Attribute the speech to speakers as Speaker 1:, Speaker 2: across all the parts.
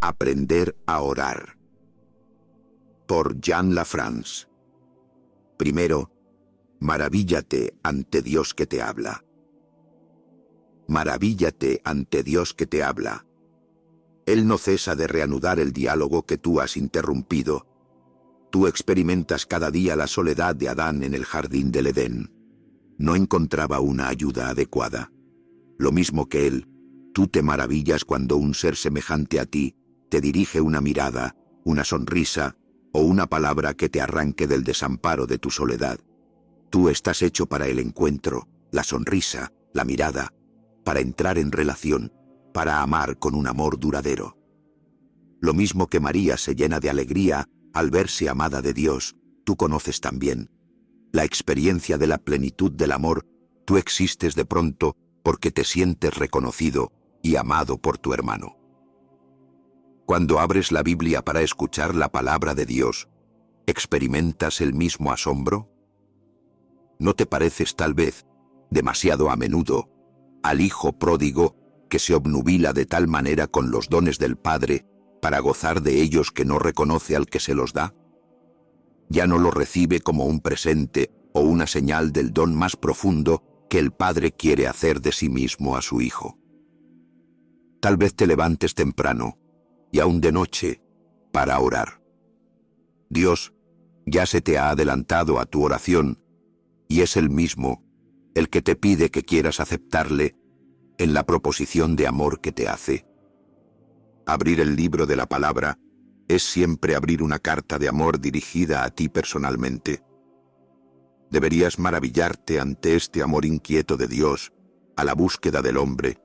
Speaker 1: Aprender a orar. Por Jean Lafrance. Primero, maravíllate ante Dios que te habla. Maravíllate ante Dios que te habla. Él no cesa de reanudar el diálogo que tú has interrumpido. Tú experimentas cada día la soledad de Adán en el jardín del Edén. No encontraba una ayuda adecuada. Lo mismo que él, tú te maravillas cuando un ser semejante a ti te dirige una mirada, una sonrisa o una palabra que te arranque del desamparo de tu soledad. Tú estás hecho para el encuentro, la sonrisa, la mirada, para entrar en relación, para amar con un amor duradero. Lo mismo que María se llena de alegría al verse amada de Dios, tú conoces también. La experiencia de la plenitud del amor, tú existes de pronto porque te sientes reconocido y amado por tu hermano. Cuando abres la Biblia para escuchar la palabra de Dios, ¿experimentas el mismo asombro? ¿No te pareces tal vez, demasiado a menudo, al hijo pródigo que se obnubila de tal manera con los dones del Padre para gozar de ellos que no reconoce al que se los da? Ya no lo recibe como un presente o una señal del don más profundo que el Padre quiere hacer de sí mismo a su Hijo. Tal vez te levantes temprano, y aún de noche, para orar. Dios ya se te ha adelantado a tu oración, y es Él mismo el que te pide que quieras aceptarle en la proposición de amor que te hace. Abrir el libro de la palabra es siempre abrir una carta de amor dirigida a ti personalmente. Deberías maravillarte ante este amor inquieto de Dios a la búsqueda del hombre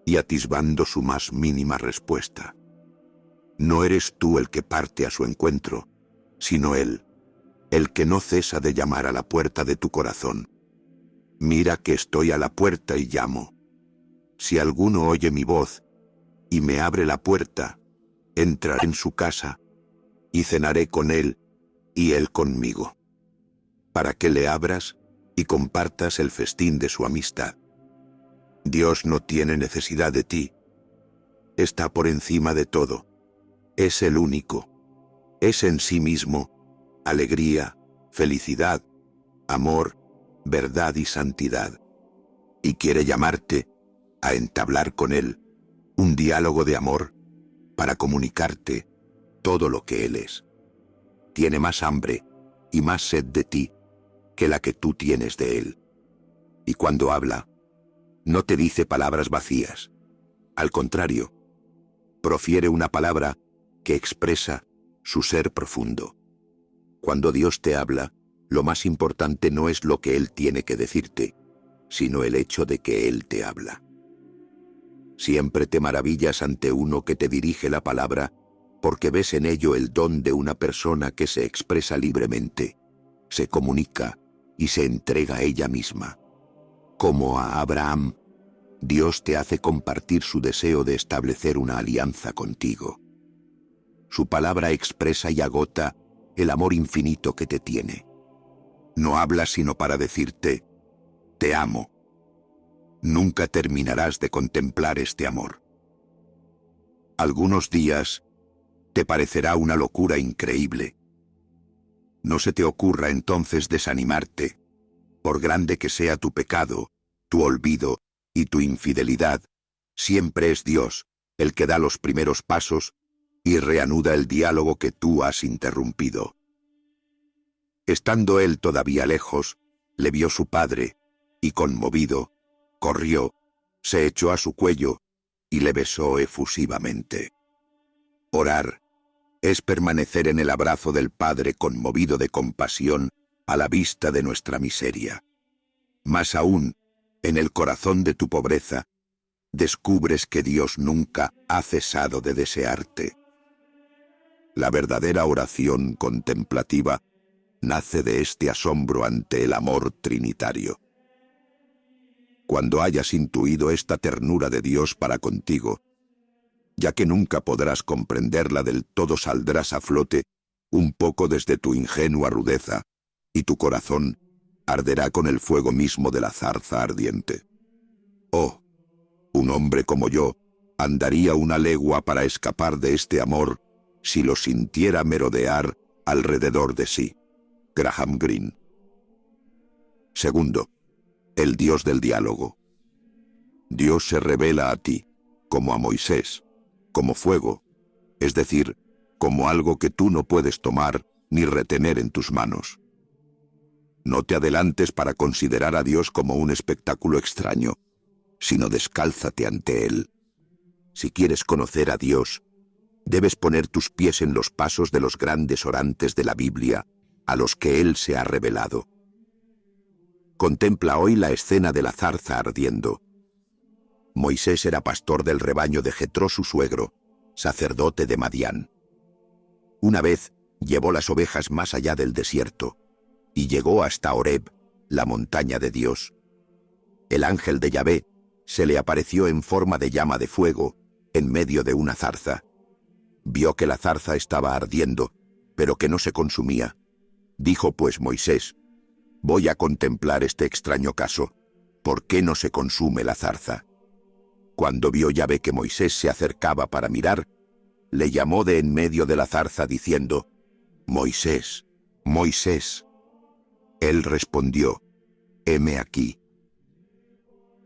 Speaker 1: y atisbando su más mínima respuesta. No eres tú el que parte a su encuentro, sino Él, el que no cesa de llamar a la puerta de tu corazón. Mira que estoy a la puerta y llamo. Si alguno oye mi voz y me abre la puerta, entraré en su casa y cenaré con él y él conmigo. Para que le abras y compartas el festín de su amistad. Dios no tiene necesidad de ti. Está por encima de todo. Es el único. Es en sí mismo alegría, felicidad, amor, verdad y santidad. Y quiere llamarte a entablar con Él un diálogo de amor para comunicarte todo lo que Él es. Tiene más hambre y más sed de ti que la que tú tienes de Él. Y cuando habla, no te dice palabras vacías. Al contrario, profiere una palabra que expresa su ser profundo. Cuando Dios te habla, lo más importante no es lo que Él tiene que decirte, sino el hecho de que Él te habla. Siempre te maravillas ante uno que te dirige la palabra, porque ves en ello el don de una persona que se expresa libremente, se comunica y se entrega a ella misma. Como a Abraham, Dios te hace compartir su deseo de establecer una alianza contigo. Su palabra expresa y agota el amor infinito que te tiene. No habla sino para decirte, te amo. Nunca terminarás de contemplar este amor. Algunos días te parecerá una locura increíble. No se te ocurra entonces desanimarte, por grande que sea tu pecado, tu olvido y tu infidelidad, siempre es Dios el que da los primeros pasos y reanuda el diálogo que tú has interrumpido. Estando él todavía lejos, le vio su padre, y conmovido, corrió, se echó a su cuello y le besó efusivamente. Orar es permanecer en el abrazo del Padre conmovido de compasión a la vista de nuestra miseria. Más aún, en el corazón de tu pobreza, descubres que Dios nunca ha cesado de desearte. La verdadera oración contemplativa nace de este asombro ante el amor trinitario. Cuando hayas intuido esta ternura de Dios para contigo, ya que nunca podrás comprenderla del todo, saldrás a flote un poco desde tu ingenua rudeza, y tu corazón arderá con el fuego mismo de la zarza ardiente. Oh, un hombre como yo Andaría una legua para escapar de este amor si lo sintiera merodear alrededor de sí. Graham Greene. Segundo, el Dios del diálogo. Dios se revela a ti, como a Moisés, como fuego, es decir, como algo que tú no puedes tomar ni retener en tus manos. No te adelantes para considerar a Dios como un espectáculo extraño, sino descálzate ante Él. Si quieres conocer a Dios, debes poner tus pies en los pasos de los grandes orantes de la Biblia, a los que Él se ha revelado. Contempla hoy la escena de la zarza ardiendo. Moisés era pastor del rebaño de Jetró su suegro, sacerdote de Madián. Una vez llevó las ovejas más allá del desierto y llegó hasta Horeb, la montaña de Dios. El ángel de Yahvé se le apareció en forma de llama de fuego en medio de una zarza. Vio que la zarza estaba ardiendo, pero que no se consumía. Dijo pues Moisés: «Voy a contemplar este extraño caso. ¿Por qué no se consume la zarza?». Cuando vio Yahvé que Moisés se acercaba para mirar, le llamó de en medio de la zarza diciendo: «Moisés, Moisés». Él respondió: «Heme aquí».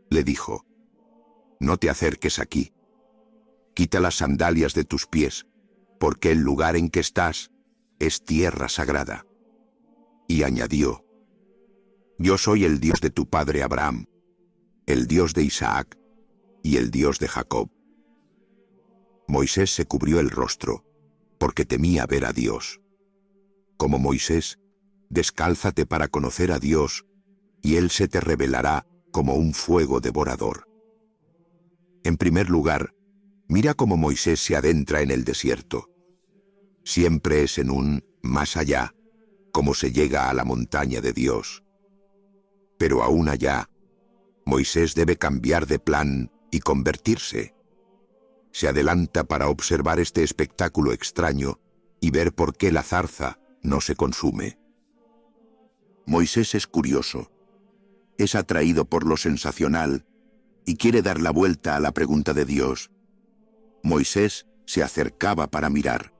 Speaker 1: Le dijo: «No te acerques aquí. Quita las sandalias de tus pies, porque el lugar en que estás es tierra sagrada». Y añadió: «Yo soy el Dios de tu padre Abraham, el Dios de Isaac y el Dios de Jacob». Moisés se cubrió el rostro, porque temía ver a Dios. Como Moisés, descálzate para conocer a Dios, y Él se te revelará como un fuego devorador. En primer lugar, mira cómo Moisés se adentra en el desierto. Siempre es en un más allá, como se llega a la montaña de Dios. Pero aún allá, Moisés debe cambiar de plan y convertirse. Se adelanta para observar este espectáculo extraño y ver por qué la zarza no se consume. Moisés es curioso, es atraído por lo sensacional y quiere dar la vuelta a la pregunta de Dios. Moisés se acercaba para mirar.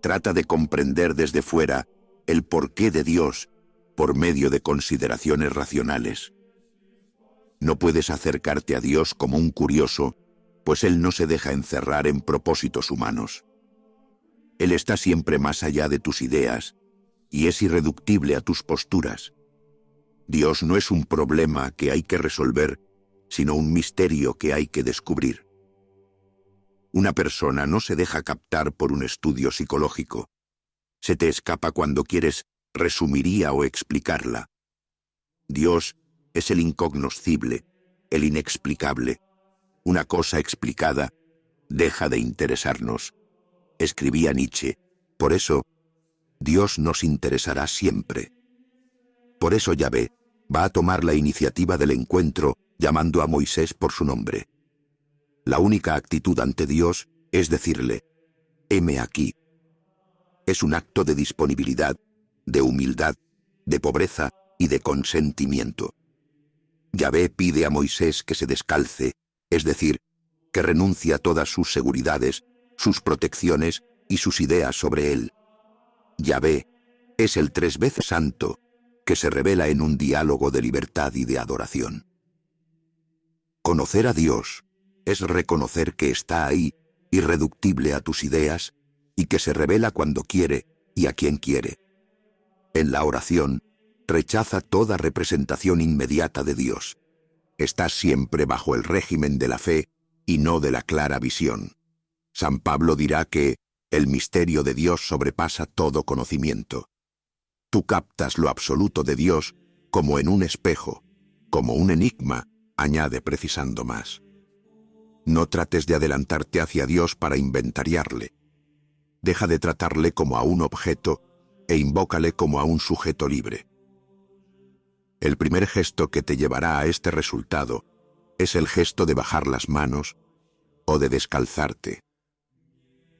Speaker 1: Trata de comprender desde fuera el porqué de Dios por medio de consideraciones racionales. No puedes acercarte a Dios como un curioso, pues Él no se deja encerrar en propósitos humanos. Él está siempre más allá de tus ideas y es irreductible a tus posturas. Dios no es un problema que hay que resolver, sino un misterio que hay que descubrir. Una persona no se deja captar por un estudio psicológico. Se te escapa cuando quieres resumiría o explicarla. Dios es el incognoscible, el inexplicable. Una cosa explicada deja de interesarnos. Escribía Nietzsche. Por eso, Dios nos interesará siempre. Por eso Yahvé va a tomar la iniciativa del encuentro llamando a Moisés por su nombre. La única actitud ante Dios es decirle: «Heme aquí». Es un acto de disponibilidad, de humildad, de pobreza y de consentimiento. Yahvé pide a Moisés que se descalce, es decir, que renuncie a todas sus seguridades, sus protecciones y sus ideas sobre él. Yahvé es el 3 veces santo, que se revela en un diálogo de libertad y de adoración. Conocer a Dios es reconocer que está ahí, irreductible a tus ideas, y que se revela cuando quiere y a quien quiere. En la oración, rechaza toda representación inmediata de Dios. Estás siempre bajo el régimen de la fe y no de la clara visión. San Pablo dirá que el misterio de Dios sobrepasa todo conocimiento. Tú captas lo absoluto de Dios como en un espejo, como un enigma, añade precisando más. No trates de adelantarte hacia Dios para inventariarle. Deja de tratarle como a un objeto e invócale como a un sujeto libre. El primer gesto que te llevará a este resultado es el gesto de bajar las manos o de descalzarte.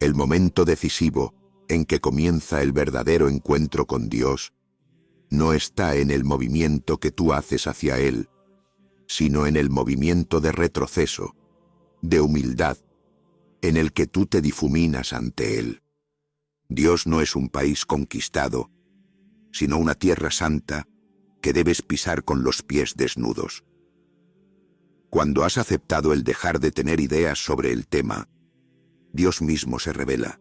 Speaker 1: El momento decisivo en que comienza el verdadero encuentro con Dios no está en el movimiento que tú haces hacia Él, sino en el movimiento de retroceso, de humildad, en el que tú te difuminas ante Él. Dios no es un país conquistado, sino una tierra santa que debes pisar con los pies desnudos. Cuando has aceptado el dejar de tener ideas sobre el tema, Dios mismo se revela.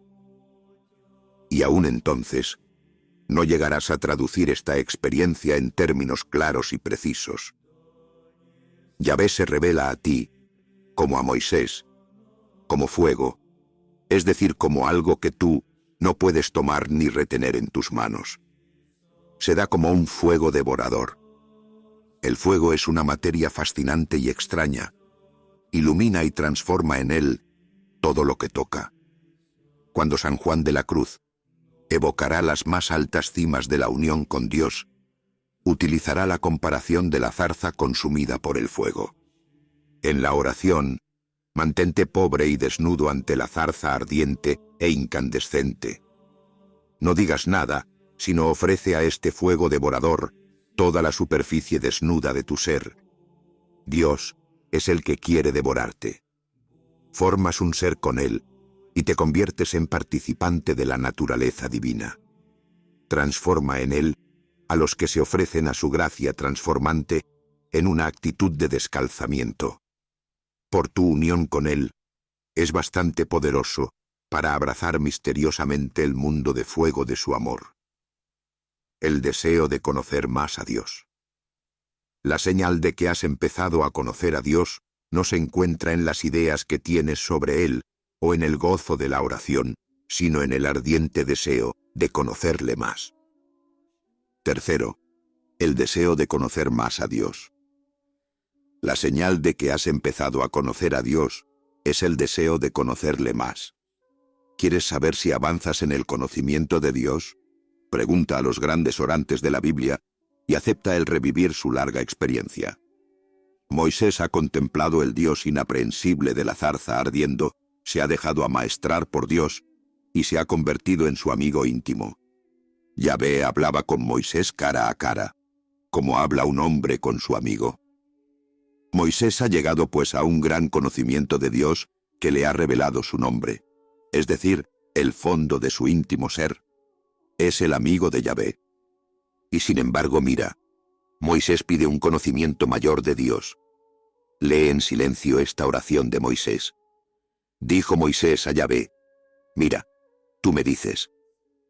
Speaker 1: Y aún entonces, no llegarás a traducir esta experiencia en términos claros y precisos. Yahvé se revela a ti, como a Moisés, como fuego, es decir, como algo que tú no puedes tomar ni retener en tus manos. Se da como un fuego devorador. El fuego es una materia fascinante y extraña. Ilumina y transforma en él todo lo que toca. Cuando San Juan de la Cruz evocará las más altas cimas de la unión con Dios, utilizará la comparación de la zarza consumida por el fuego. En la oración, mantente pobre y desnudo ante la zarza ardiente e incandescente. No digas nada, sino ofrece a este fuego devorador toda la superficie desnuda de tu ser. Dios es el que quiere devorarte. Formas un ser con Él y te conviertes en participante de la naturaleza divina. Transforma en Él a los que se ofrecen a su gracia transformante en una actitud de descalzamiento. Por tu unión con Él, es bastante poderoso para abrazar misteriosamente el mundo de fuego de su amor. El deseo de conocer más a Dios. La señal de que has empezado a conocer a Dios no se encuentra en las ideas que tienes sobre Él o en el gozo de la oración, sino en el ardiente deseo de conocerle más. Tercero, el deseo de conocer más a Dios. La señal de que has empezado a conocer a Dios es el deseo de conocerle más. ¿Quieres saber si avanzas en el conocimiento de Dios? Pregunta a los grandes orantes de la Biblia y acepta el revivir su larga experiencia. Moisés ha contemplado el Dios inaprehensible de la zarza ardiendo, se ha dejado amaestrar por Dios y se ha convertido en su amigo íntimo. Yahvé hablaba con Moisés cara a cara, como habla un hombre con su amigo. Moisés ha llegado pues a un gran conocimiento de Dios que le ha revelado su nombre, es decir, el fondo de su íntimo ser. Es el amigo de Yahvé. Y sin embargo, mira, Moisés pide un conocimiento mayor de Dios. Lee en silencio esta oración de Moisés. Dijo Moisés a Yahvé: mira, tú me dices,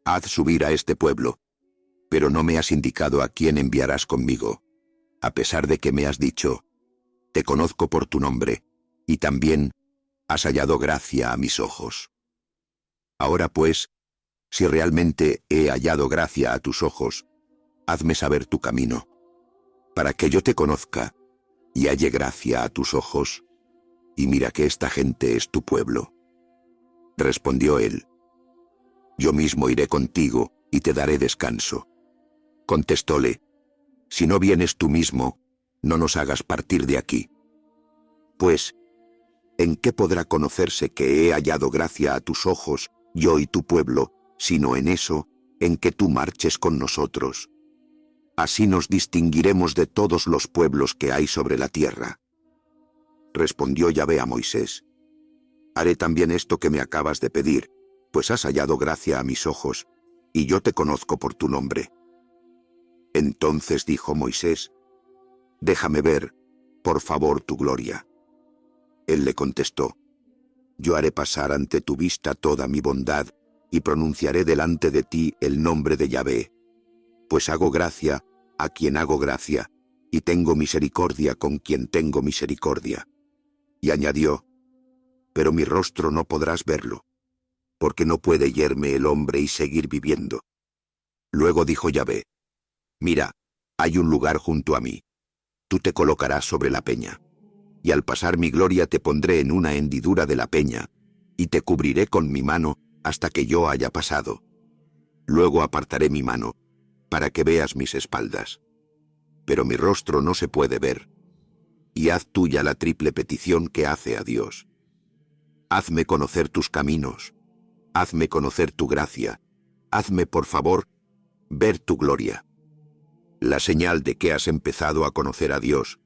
Speaker 1: haz subir a este pueblo, pero no me has indicado a quién enviarás conmigo, a pesar de que me has dicho, te conozco por tu nombre, y también has hallado gracia a mis ojos. Ahora pues, si realmente he hallado gracia a tus ojos, hazme saber tu camino, para que yo te conozca y halle gracia a tus ojos, y mira que esta gente es tu pueblo. Respondió él: yo mismo iré contigo y te daré descanso. Contestóle: si no vienes tú mismo, no nos hagas partir de aquí. Pues, ¿en qué podrá conocerse que he hallado gracia a tus ojos, yo y tu pueblo, sino en eso, en que tú marches con nosotros? Así nos distinguiremos de todos los pueblos que hay sobre la tierra. Respondió Yahvé a Moisés: haré también esto que me acabas de pedir, pues has hallado gracia a mis ojos, y yo te conozco por tu nombre. Entonces dijo Moisés: déjame ver, por favor, tu gloria. Él le contestó: yo haré pasar ante tu vista toda mi bondad, y pronunciaré delante de ti el nombre de Yahvé, pues hago gracia a quien hago gracia, y tengo misericordia con quien tengo misericordia. Y añadió: pero mi rostro no podrás verlo, porque no puede yerme el hombre y seguir viviendo. Luego dijo Yahvé: mira, hay un lugar junto a mí. Tú te colocarás sobre la peña, y al pasar mi gloria te pondré en una hendidura de la peña, y te cubriré con mi mano hasta que yo haya pasado. Luego apartaré mi mano, para que veas mis espaldas. Pero mi rostro no se puede ver. Y haz tuya la triple petición que hace a Dios. Hazme conocer tus caminos, hazme conocer tu gracia, hazme, por favor, ver tu gloria. La señal de que has empezado a conocer a Dios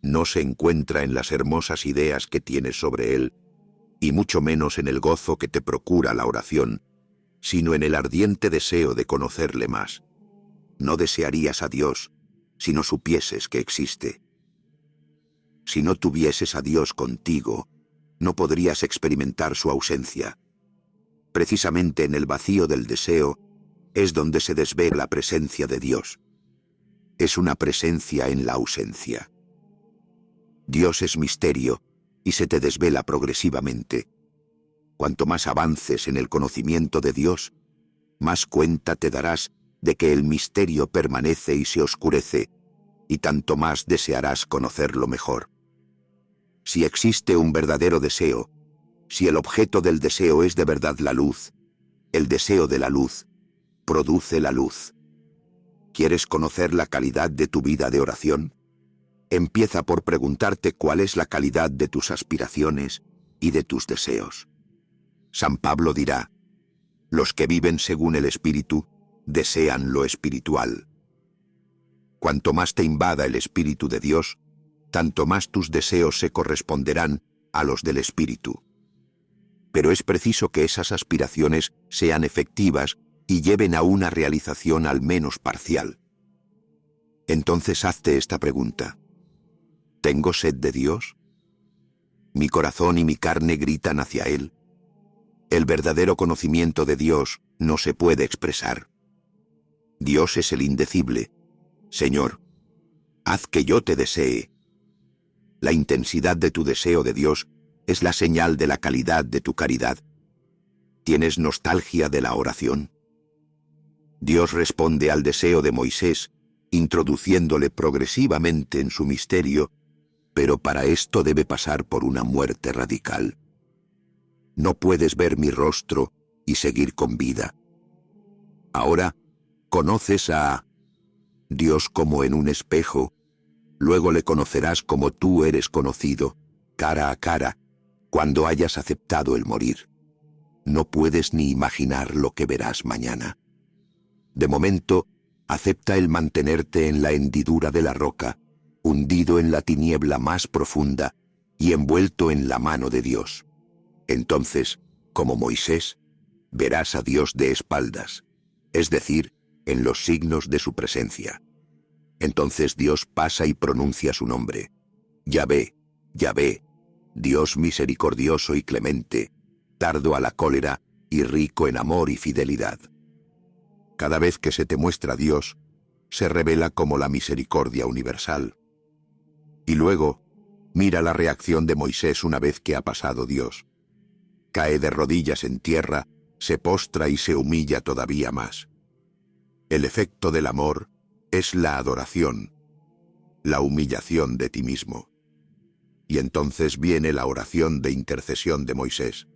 Speaker 1: no se encuentra en las hermosas ideas que tienes sobre Él, y mucho menos en el gozo que te procura la oración, sino en el ardiente deseo de conocerle más. No desearías a Dios si no supieses que existe. Si no tuvieses a Dios contigo, no podrías experimentar su ausencia. Precisamente en el vacío del deseo es donde se desvela la presencia de Dios. Es una presencia en la ausencia. Dios es misterio y se te desvela progresivamente. Cuanto más avances en el conocimiento de Dios, más cuenta te darás de que el misterio permanece y se oscurece, y tanto más desearás conocerlo mejor. Si existe un verdadero deseo, si el objeto del deseo es de verdad la luz, el deseo de la luz produce la luz. ¿Quieres conocer la calidad de tu vida de oración? Empieza por preguntarte cuál es la calidad de tus aspiraciones y de tus deseos. San Pablo dirá: los que viven según el Espíritu desean lo espiritual. Cuanto más te invada el Espíritu de Dios, tanto más tus deseos se corresponderán a los del Espíritu. Pero es preciso que esas aspiraciones sean efectivas y lleven a una realización al menos parcial. Entonces hazte esta pregunta: ¿tengo sed de Dios? ¿Mi corazón y mi carne gritan hacia Él? El verdadero conocimiento de Dios no se puede expresar. Dios es el indecible. Señor, haz que yo te desee. La intensidad de tu deseo de Dios es la señal de la calidad de tu caridad. ¿Tienes nostalgia de la oración? Dios responde al deseo de Moisés, introduciéndole progresivamente en su misterio, pero para esto debe pasar por una muerte radical. No puedes ver mi rostro y seguir con vida. Ahora conoces a Dios como en un espejo, luego le conocerás como tú eres conocido, cara a cara, cuando hayas aceptado el morir. No puedes ni imaginar lo que verás mañana. De momento, acepta el mantenerte en la hendidura de la roca, hundido en la tiniebla más profunda y envuelto en la mano de Dios. Entonces, como Moisés, verás a Dios de espaldas, es decir, en los signos de su presencia. Entonces Dios pasa y pronuncia su nombre: Yahvé, Yahvé, Dios misericordioso y clemente, tardo a la cólera y rico en amor y fidelidad. Cada vez que se te muestra Dios, se revela como la misericordia universal. Y luego, mira la reacción de Moisés una vez que ha pasado Dios. Cae de rodillas en tierra, se postra y se humilla todavía más. El efecto del amor es la adoración, la humillación de ti mismo. Y entonces viene la oración de intercesión de Moisés.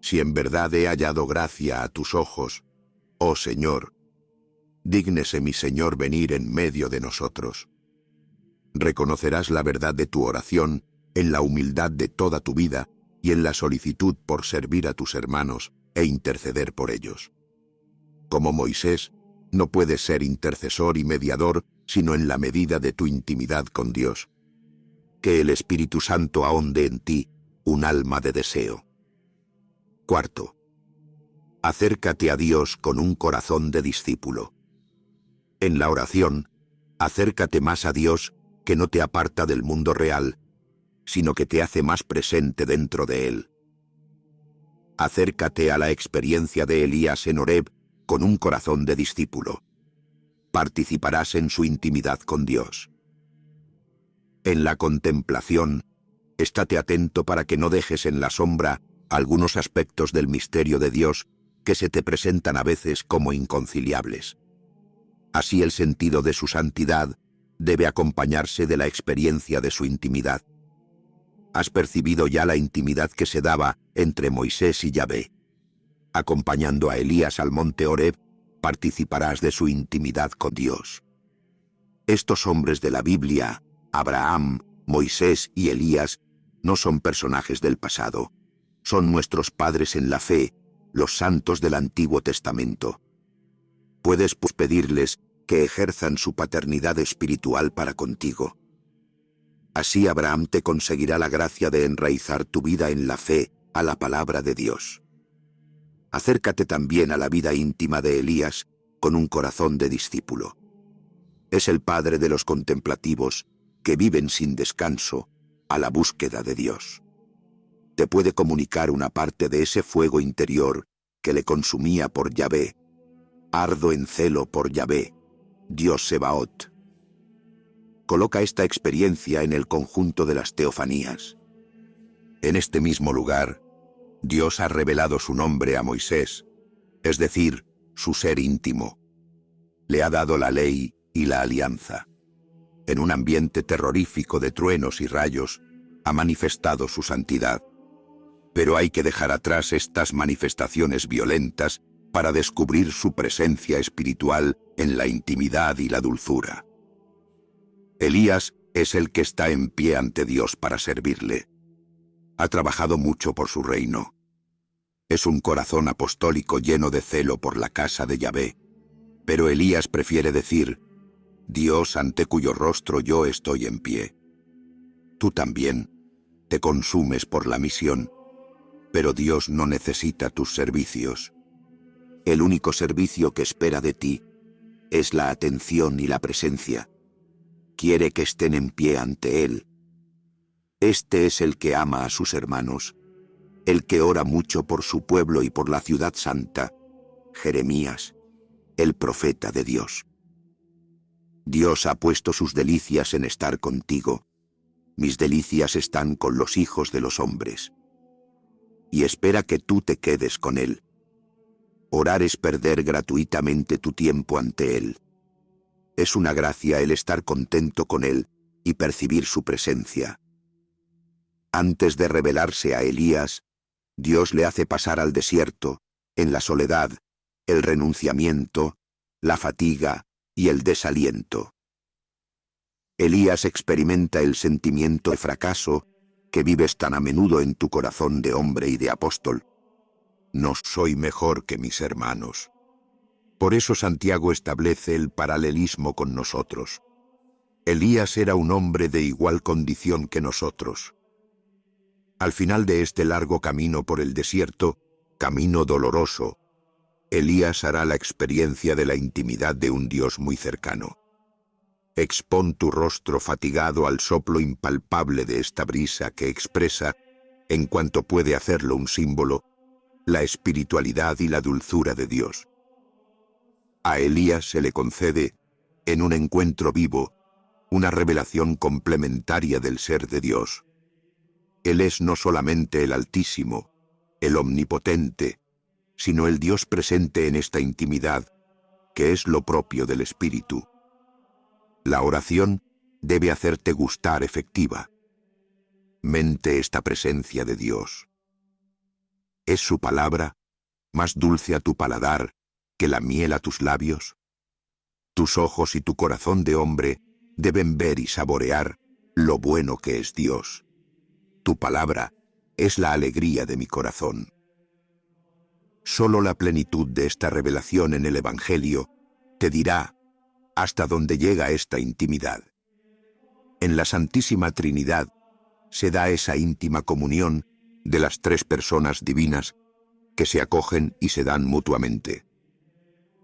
Speaker 1: Si en verdad he hallado gracia a tus ojos, oh Señor, dígnese mi Señor venir en medio de nosotros. Reconocerás la verdad de tu oración en la humildad de toda tu vida y en la solicitud por servir a tus hermanos e interceder por ellos. Como Moisés, no puedes ser intercesor y mediador sino en la medida de tu intimidad con Dios. Que el Espíritu Santo ahonde en ti un alma de deseo. Cuarto, acércate a Dios con un corazón de discípulo. En la oración, acércate más a Dios, que no te aparta del mundo real, sino que te hace más presente dentro de él. Acércate a la experiencia de Elías en Horeb con un corazón de discípulo. Participarás en su intimidad con Dios. En la contemplación, estate atento para que no dejes en la sombra algunos aspectos del misterio de Dios que se te presentan a veces como inconciliables. Así el sentido de su santidad debe acompañarse de la experiencia de su intimidad. Has percibido ya la intimidad que se daba entre Moisés y Yahvé. Acompañando a Elías al monte Horeb, participarás de su intimidad con Dios. Estos hombres de la Biblia, Abraham, Moisés y Elías, no son personajes del pasado. Son nuestros padres en la fe, los santos del Antiguo Testamento. Puedes pues pedirles que ejerzan su paternidad espiritual para contigo. Así Abraham te conseguirá la gracia de enraizar tu vida en la fe a la palabra de Dios. Acércate también a la vida íntima de Elías con un corazón de discípulo. Es el padre de los contemplativos que viven sin descanso a la búsqueda de Dios. Te puede comunicar una parte de ese fuego interior que le consumía por Yahvé. Ardo en celo por Yahvé, Dios Sebaot. Coloca esta experiencia en el conjunto de las teofanías. En este mismo lugar, Dios ha revelado su nombre a Moisés, es decir, su ser íntimo. Le ha dado la ley y la alianza. En un ambiente terrorífico de truenos y rayos, ha manifestado su santidad. Pero hay que dejar atrás estas manifestaciones violentas para descubrir su presencia espiritual en la intimidad y la dulzura. Elías es el que está en pie ante Dios para servirle. Ha trabajado mucho por su reino. Es un corazón apostólico lleno de celo por la casa de Yahvé. Pero Elías prefiere decir, Dios ante cuyo rostro yo estoy en pie. Tú también te consumes por la misión, pero Dios no necesita tus servicios. El único servicio que espera de ti es la atención y la presencia. Quiere que estén en pie ante Él. Este es el que ama a sus hermanos, el que ora mucho por su pueblo y por la ciudad santa, Jeremías, el profeta de Dios. Dios ha puesto sus delicias en estar contigo. Mis delicias están con los hijos de los hombres. Y espera que tú te quedes con Él. Orar es perder gratuitamente tu tiempo ante Él. Es una gracia el estar contento con Él y percibir su presencia. Antes de revelarse a Elías, Dios le hace pasar al desierto, en la soledad, el renunciamiento, la fatiga y el desaliento. Elías experimenta el sentimiento de fracaso que vives tan a menudo en tu corazón de hombre y de apóstol. No soy mejor que mis hermanos. Por eso Santiago establece el paralelismo con nosotros. Elías era un hombre de igual condición que nosotros. Al final de este largo camino por el desierto, camino doloroso, Elías hará la experiencia de la intimidad de un Dios muy cercano. Expón tu rostro fatigado al soplo impalpable de esta brisa que expresa, en cuanto puede hacerlo un símbolo, la espiritualidad y la dulzura de Dios. A Elías se le concede, en un encuentro vivo, una revelación complementaria del ser de Dios. Él es no solamente el Altísimo, el Omnipotente, sino el Dios presente en esta intimidad, que es lo propio del Espíritu. La oración debe hacerte gustar efectiva. Mente esta presencia de Dios. ¿Es su palabra más dulce a tu paladar que la miel a tus labios? Tus ojos y tu corazón de hombre deben ver y saborear lo bueno que es Dios. Tu palabra es la alegría de mi corazón. Solo la plenitud de esta revelación en el Evangelio te dirá hasta dónde llega esta intimidad. En la Santísima Trinidad se da esa íntima comunión de las tres personas divinas que se acogen y se dan mutuamente.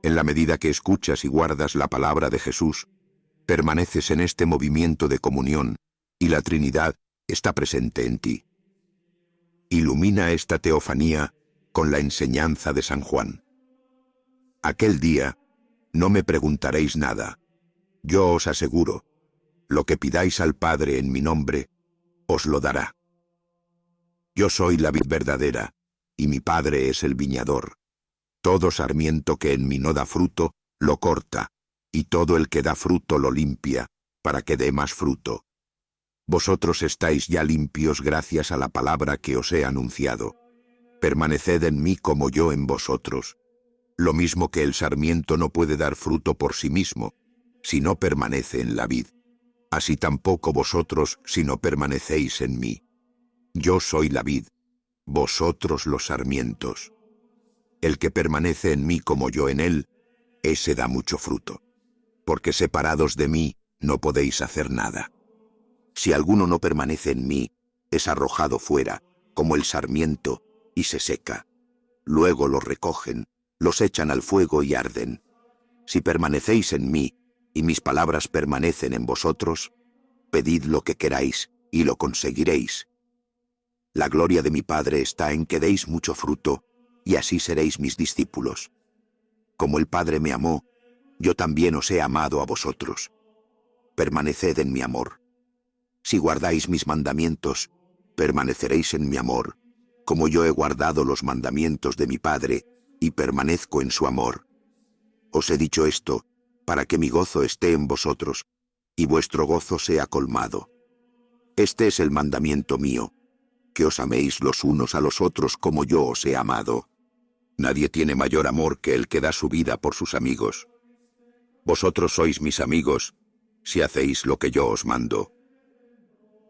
Speaker 1: En la medida que escuchas y guardas la palabra de Jesús, permaneces en este movimiento de comunión y la Trinidad está presente en ti. Ilumina esta teofanía con la enseñanza de San Juan. Aquel día no me preguntaréis nada. Yo os aseguro, lo que pidáis al Padre en mi nombre, os lo dará. Yo soy la vid verdadera, y mi Padre es el viñador. Todo sarmiento que en mí no da fruto, lo corta, y todo el que da fruto lo limpia, para que dé más fruto. Vosotros estáis ya limpios gracias a la palabra que os he anunciado. Permaneced en mí como yo en vosotros. Lo mismo que el sarmiento no puede dar fruto por sí mismo, si no permanece en la vid. Así tampoco vosotros si no permanecéis en mí. Yo soy la vid, vosotros los sarmientos. El que permanece en mí como yo en él, ese da mucho fruto, porque separados de mí no podéis hacer nada. Si alguno no permanece en mí, es arrojado fuera, como el sarmiento, y se seca. Luego los recogen, los echan al fuego y arden. Si permanecéis en mí, y mis palabras permanecen en vosotros, pedid lo que queráis, y lo conseguiréis. La gloria de mi Padre está en que deis mucho fruto, y así seréis mis discípulos. Como el Padre me amó, yo también os he amado a vosotros. Permaneced en mi amor. Si guardáis mis mandamientos, permaneceréis en mi amor, como yo he guardado los mandamientos de mi Padre, y permanezco en su amor. Os he dicho esto, para que mi gozo esté en vosotros, y vuestro gozo sea colmado. Este es el mandamiento mío, que os améis los unos a los otros como yo os he amado. Nadie tiene mayor amor que el que da su vida por sus amigos. Vosotros sois mis amigos, si hacéis lo que yo os mando.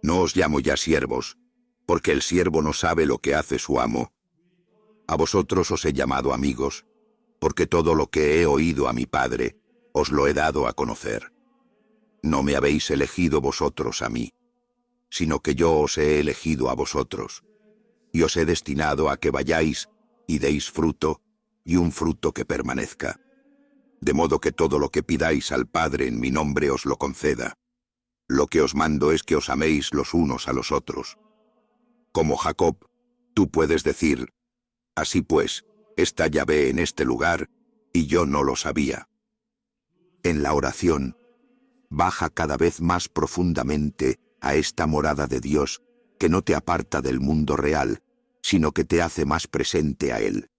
Speaker 1: No os llamo ya siervos, porque el siervo no sabe lo que hace su amo. A vosotros os he llamado amigos, porque todo lo que he oído a mi Padre, os lo he dado a conocer. No me habéis elegido vosotros a mí, sino que yo os he elegido a vosotros, y os he destinado a que vayáis y deis fruto, y un fruto que permanezca. De modo que todo lo que pidáis al Padre en mi nombre os lo conceda. Lo que os mando es que os améis los unos a los otros. Como Jacob, tú puedes decir, así pues, está Yahvé en este lugar, y yo no lo sabía. En la oración, baja cada vez más profundamente a esta morada de Dios, que no te aparta del mundo real, sino que te hace más presente a Él.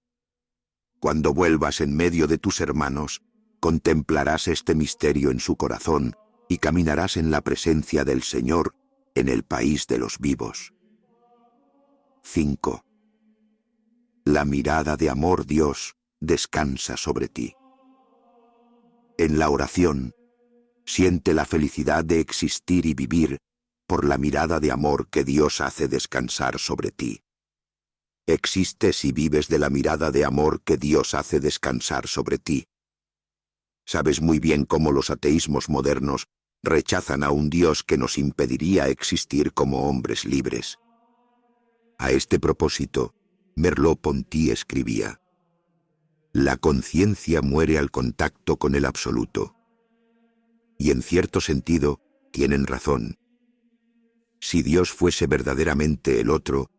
Speaker 1: Cuando vuelvas en medio de tus hermanos, contemplarás este misterio en su corazón, y caminarás en la presencia del Señor, en el país de los vivos. 5. La mirada de amor Dios descansa sobre ti. En la oración, siente la felicidad de existir y vivir por la mirada de amor que Dios hace descansar sobre ti. Existes y vives de la mirada de amor que Dios hace descansar sobre ti. Sabes muy bien cómo los ateísmos modernos rechazan a un Dios que nos impediría existir como hombres libres. A este propósito, Merleau-Ponty escribía: la conciencia muere al contacto con el absoluto. Y en cierto sentido, tienen razón. Si Dios fuese verdaderamente el otro,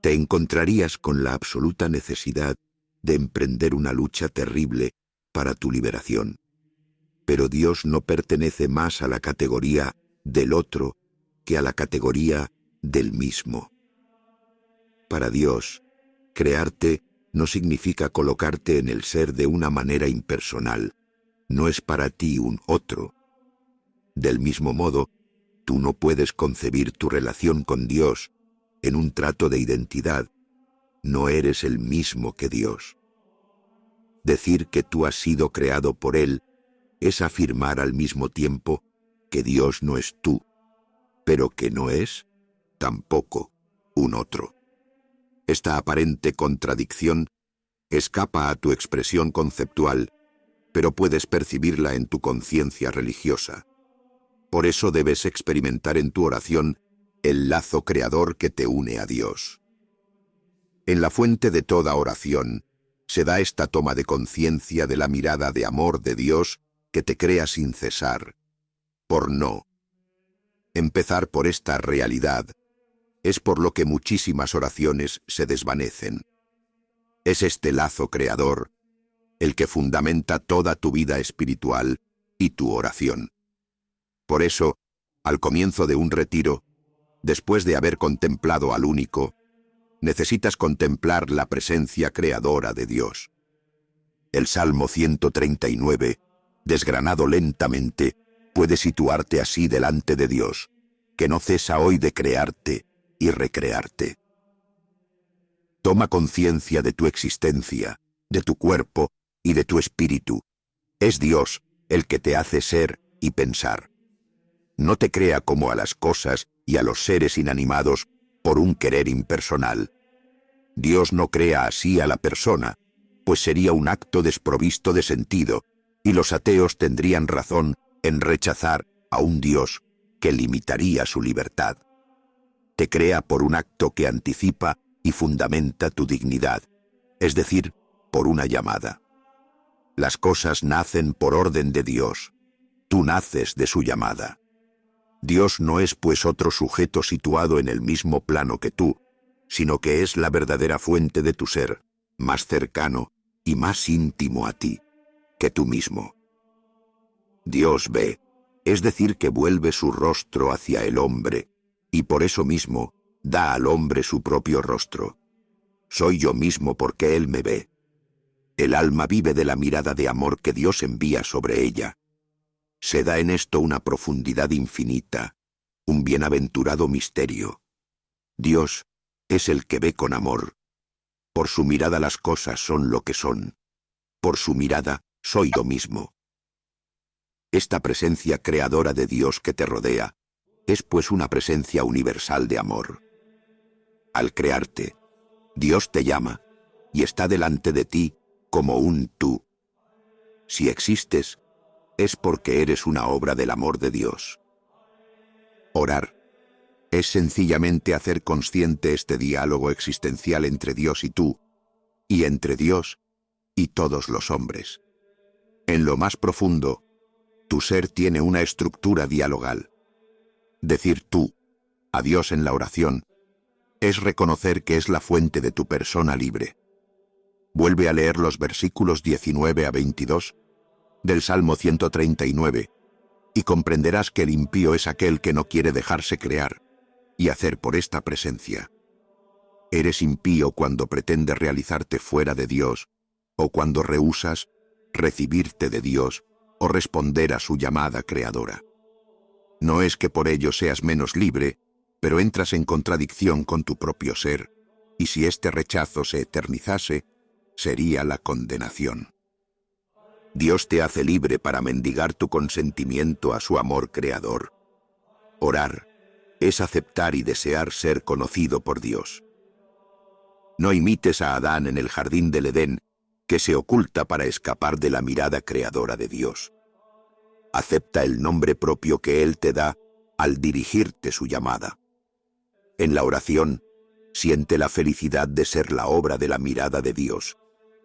Speaker 1: te encontrarías con la absoluta necesidad de emprender una lucha terrible para tu liberación. Pero Dios no pertenece más a la categoría del otro que a la categoría del mismo. Para Dios, crearte no significa colocarte en el ser de una manera impersonal. No es para ti un otro. Del mismo modo, tú no puedes concebir tu relación con Dios en un trato de identidad. No eres el mismo que Dios. Decir que tú has sido creado por Él es afirmar al mismo tiempo que Dios no es tú, pero que no es, tampoco, un otro. Esta aparente contradicción escapa a tu expresión conceptual, pero puedes percibirla en tu conciencia religiosa. Por eso debes experimentar en tu oración el lazo creador que te une a Dios. En la fuente de toda oración se da esta toma de conciencia de la mirada de amor de Dios que te crea sin cesar. Por no empezar por esta realidad, es por lo que muchísimas oraciones se desvanecen. Es este lazo creador el que fundamenta toda tu vida espiritual y tu oración. Por eso, al comienzo de un retiro, después de haber contemplado al único, necesitas contemplar la presencia creadora de Dios. El Salmo 139, desgranado lentamente, puede situarte así delante de Dios, que no cesa hoy de crearte y recrearte. Toma conciencia de tu existencia, de tu cuerpo y de tu espíritu. Es Dios el que te hace ser y pensar. No te crea como a las cosas y a los seres inanimados por un querer impersonal. Dios no crea así a la persona, pues sería un acto desprovisto de sentido, y los ateos tendrían razón en rechazar a un Dios que limitaría su libertad. Te crea por un acto que anticipa y fundamenta tu dignidad, es decir, por una llamada. Las cosas nacen por orden de Dios. Tú naces de su llamada. Dios no es pues otro sujeto situado en el mismo plano que tú, sino que es la verdadera fuente de tu ser, más cercano y más íntimo a ti que tú mismo. Dios ve, es decir, que vuelve su rostro hacia el hombre, y por eso mismo da al hombre su propio rostro. Soy yo mismo porque Él me ve. El alma vive de la mirada de amor que Dios envía sobre ella. Se da en esto una profundidad infinita, un bienaventurado misterio. Dios es el que ve con amor. Por su mirada las cosas son lo que son. Por su mirada soy yo mismo. Esta presencia creadora de Dios que te rodea es pues una presencia universal de amor. Al crearte, Dios te llama y está delante de ti como un tú. Si existes, es porque eres una obra del amor de Dios. Orar es sencillamente hacer consciente este diálogo existencial entre Dios y tú, y entre Dios y todos los hombres. En lo más profundo, tu ser tiene una estructura dialogal. Decir tú a Dios en la oración es reconocer que es la fuente de tu persona libre. Vuelve a leer los versículos 19 a 22 del Salmo 139 y comprenderás que el impío es aquel que no quiere dejarse crear y hacer por esta presencia. Eres impío cuando pretendes realizarte fuera de Dios o cuando rehúsas recibirte de Dios o responder a su llamada creadora. No es que por ello seas menos libre, pero entras en contradicción con tu propio ser, y si este rechazo se eternizase, sería la condenación. Dios te hace libre para mendigar tu consentimiento a su amor creador. Orar es aceptar y desear ser conocido por Dios. No imites a Adán en el jardín del Edén, que se oculta para escapar de la mirada creadora de Dios. Acepta el nombre propio que Él te da al dirigirte su llamada. En la oración, siente la felicidad de ser la obra de la mirada de Dios.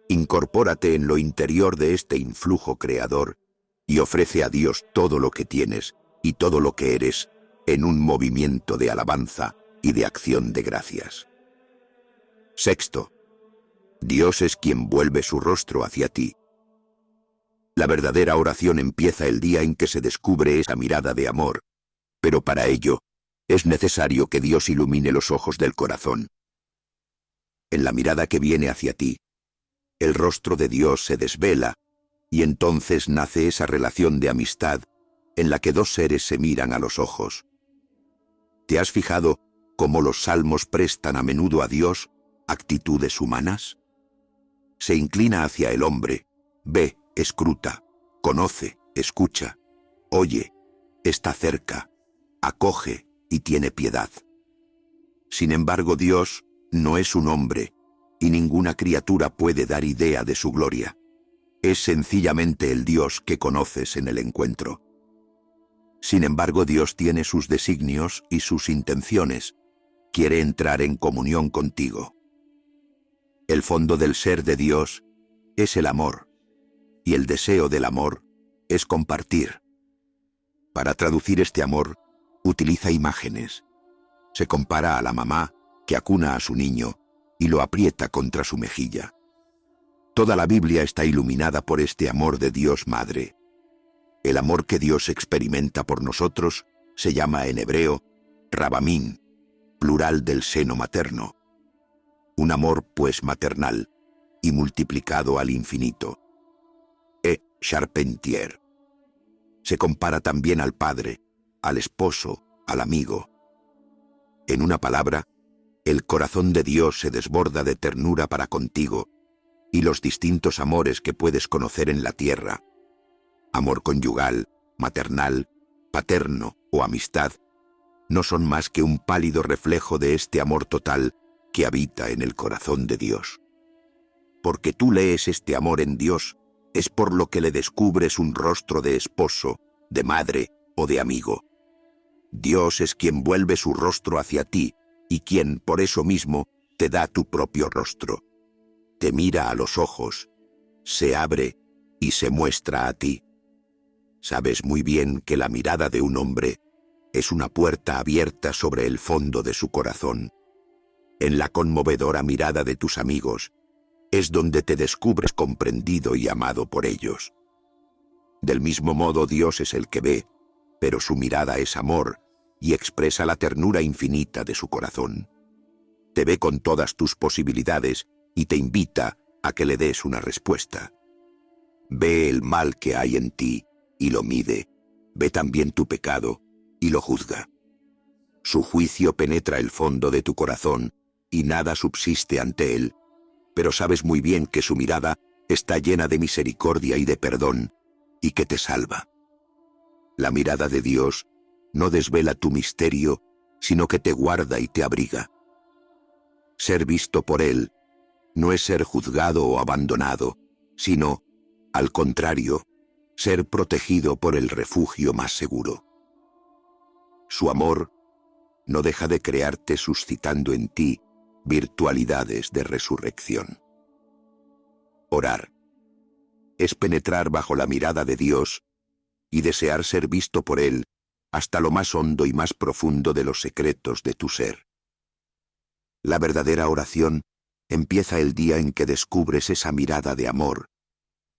Speaker 1: Incorpórate en lo interior de este influjo creador y ofrece a Dios todo lo que tienes y todo lo que eres en un movimiento de alabanza y de acción de gracias. Sexto, Dios es quien vuelve su rostro hacia ti. La verdadera oración empieza el día en que se descubre esa mirada de amor, pero para ello es necesario que Dios ilumine los ojos del corazón. En la mirada que viene hacia ti, el rostro de Dios se desvela, y entonces nace esa relación de amistad en la que dos seres se miran a los ojos. ¿Te has fijado cómo los salmos prestan a menudo a Dios actitudes humanas? Se inclina hacia el hombre, ve, escruta, conoce, escucha, oye, está cerca, acoge y tiene piedad. Sin embargo, Dios no es un hombre, y ninguna criatura puede dar idea de su gloria. Es sencillamente el Dios que conoces en el encuentro. Sin embargo, Dios tiene sus designios y sus intenciones. Quiere entrar en comunión contigo. El fondo del ser de Dios es el amor, y el deseo del amor es compartir. Para traducir este amor, utiliza imágenes. Se compara a la mamá que acuna a su niño y lo aprieta contra su mejilla. Toda la Biblia está iluminada por este amor de Dios Madre. El amor que Dios experimenta por nosotros se llama en hebreo Rabamín, plural del seno materno. Un amor pues maternal y multiplicado al infinito. Charpentier. Se compara también al padre, al esposo, al amigo. En una palabra, el corazón de Dios se desborda de ternura para contigo y los distintos amores que puedes conocer en la tierra. Amor conyugal, maternal, paterno o amistad, no son más que un pálido reflejo de este amor total que habita en el corazón de Dios. Porque tú lees este amor en Dios, es por lo que le descubres un rostro de esposo, de madre o de amigo. Dios es quien vuelve su rostro hacia ti y quien, por eso mismo, te da tu propio rostro. Te mira a los ojos, se abre y se muestra a ti. Sabes muy bien que la mirada de un hombre es una puerta abierta sobre el fondo de su corazón. En la conmovedora mirada de tus amigos es donde te descubres comprendido y amado por ellos. Del mismo modo, Dios es el que ve, pero su mirada es amor y expresa la ternura infinita de su corazón. Te ve con todas tus posibilidades y te invita a que le des una respuesta. Ve el mal que hay en ti y lo mide. Ve también tu pecado y lo juzga. Su juicio penetra el fondo de tu corazón y nada subsiste ante él, pero sabes muy bien que su mirada está llena de misericordia y de perdón, y que te salva. La mirada de Dios no desvela tu misterio, sino que te guarda y te abriga. Ser visto por Él no es ser juzgado o abandonado, sino, al contrario, ser protegido por el refugio más seguro. Su amor no deja de crearte suscitando en ti virtualidades de resurrección. Orar es penetrar bajo la mirada de Dios y desear ser visto por Él hasta lo más hondo y más profundo de los secretos de tu ser. La verdadera oración empieza el día en que descubres esa mirada de amor,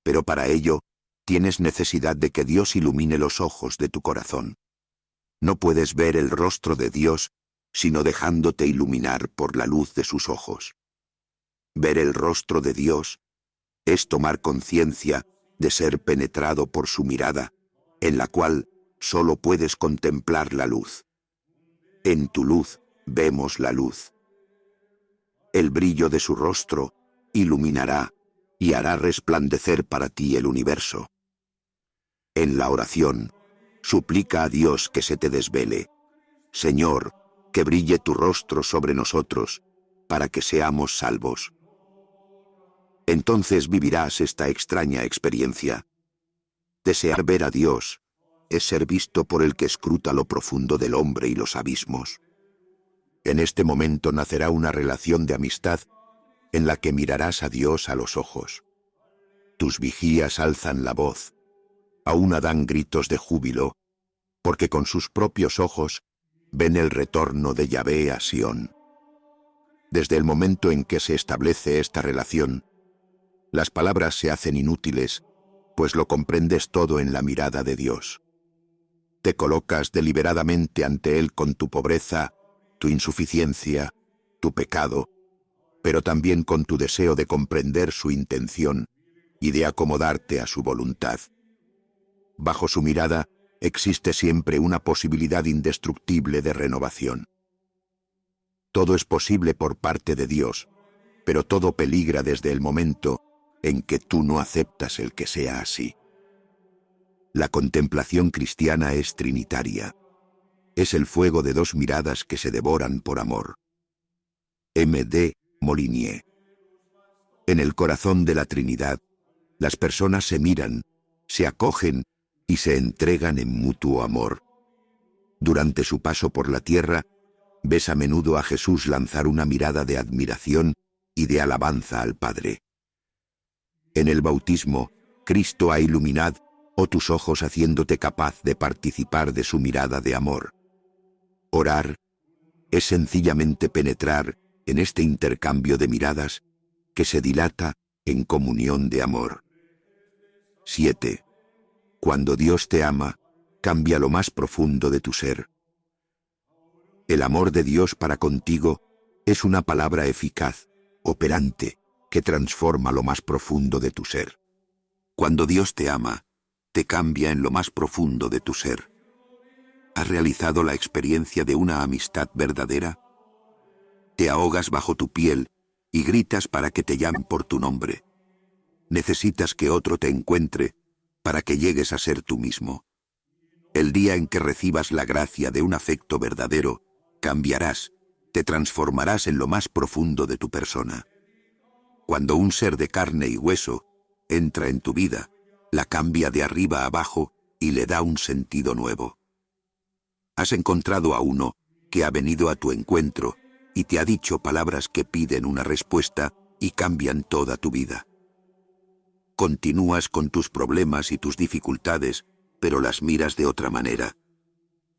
Speaker 1: pero para ello tienes necesidad de que Dios ilumine los ojos de tu corazón. No puedes ver el rostro de Dios sino dejándote iluminar por la luz de sus ojos. Ver el rostro de Dios es tomar conciencia de ser penetrado por su mirada, en la cual solo puedes contemplar la luz. En tu luz vemos la luz. El brillo de su rostro iluminará y hará resplandecer para ti el universo. En la oración, suplica a Dios que se te desvele. Señor, que brille tu rostro sobre nosotros, para que seamos salvos. Entonces vivirás esta extraña experiencia. Desear ver a Dios es ser visto por el que escruta lo profundo del hombre y los abismos. En este momento nacerá una relación de amistad en la que mirarás a Dios a los ojos. Tus vigías alzan la voz, aún dan gritos de júbilo, porque con sus propios ojos ven el retorno de Yahvé a Sión. Desde el momento en que se establece esta relación, las palabras se hacen inútiles, pues lo comprendes todo en la mirada de Dios. Te colocas deliberadamente ante Él con tu pobreza, tu insuficiencia, tu pecado, pero también con tu deseo de comprender su intención y de acomodarte a su voluntad. Bajo su mirada existe siempre una posibilidad indestructible de renovación. Todo es posible por parte de Dios, pero todo peligra desde el momento en que tú no aceptas el que sea así. La contemplación cristiana es trinitaria. Es el fuego de dos miradas que se devoran por amor. M. D. Molinier. En el corazón de la Trinidad, las personas se miran, se acogen y se entregan en mutuo amor. Durante su paso por la tierra, ves a menudo a Jesús lanzar una mirada de admiración y de alabanza al Padre. En el bautismo, Cristo ha iluminado tus ojos haciéndote capaz de participar de su mirada de amor. Orar es sencillamente penetrar en este intercambio de miradas que se dilata en comunión de amor. 7. Cuando Dios te ama, cambia lo más profundo de tu ser. El amor de Dios para contigo es una palabra eficaz, operante, que transforma lo más profundo de tu ser. Cuando Dios te ama, te cambia en lo más profundo de tu ser. ¿Has realizado la experiencia de una amistad verdadera? Te ahogas bajo tu piel y gritas para que te llamen por tu nombre. Necesitas que otro te encuentre para que llegues a ser tú mismo. El día en que recibas la gracia de un afecto verdadero, cambiarás, te transformarás en lo más profundo de tu persona. Cuando un ser de carne y hueso entra en tu vida, la cambia de arriba a abajo y le da un sentido nuevo. Has encontrado a uno que ha venido a tu encuentro y te ha dicho palabras que piden una respuesta y cambian toda tu vida. Continúas con tus problemas y tus dificultades, pero las miras de otra manera.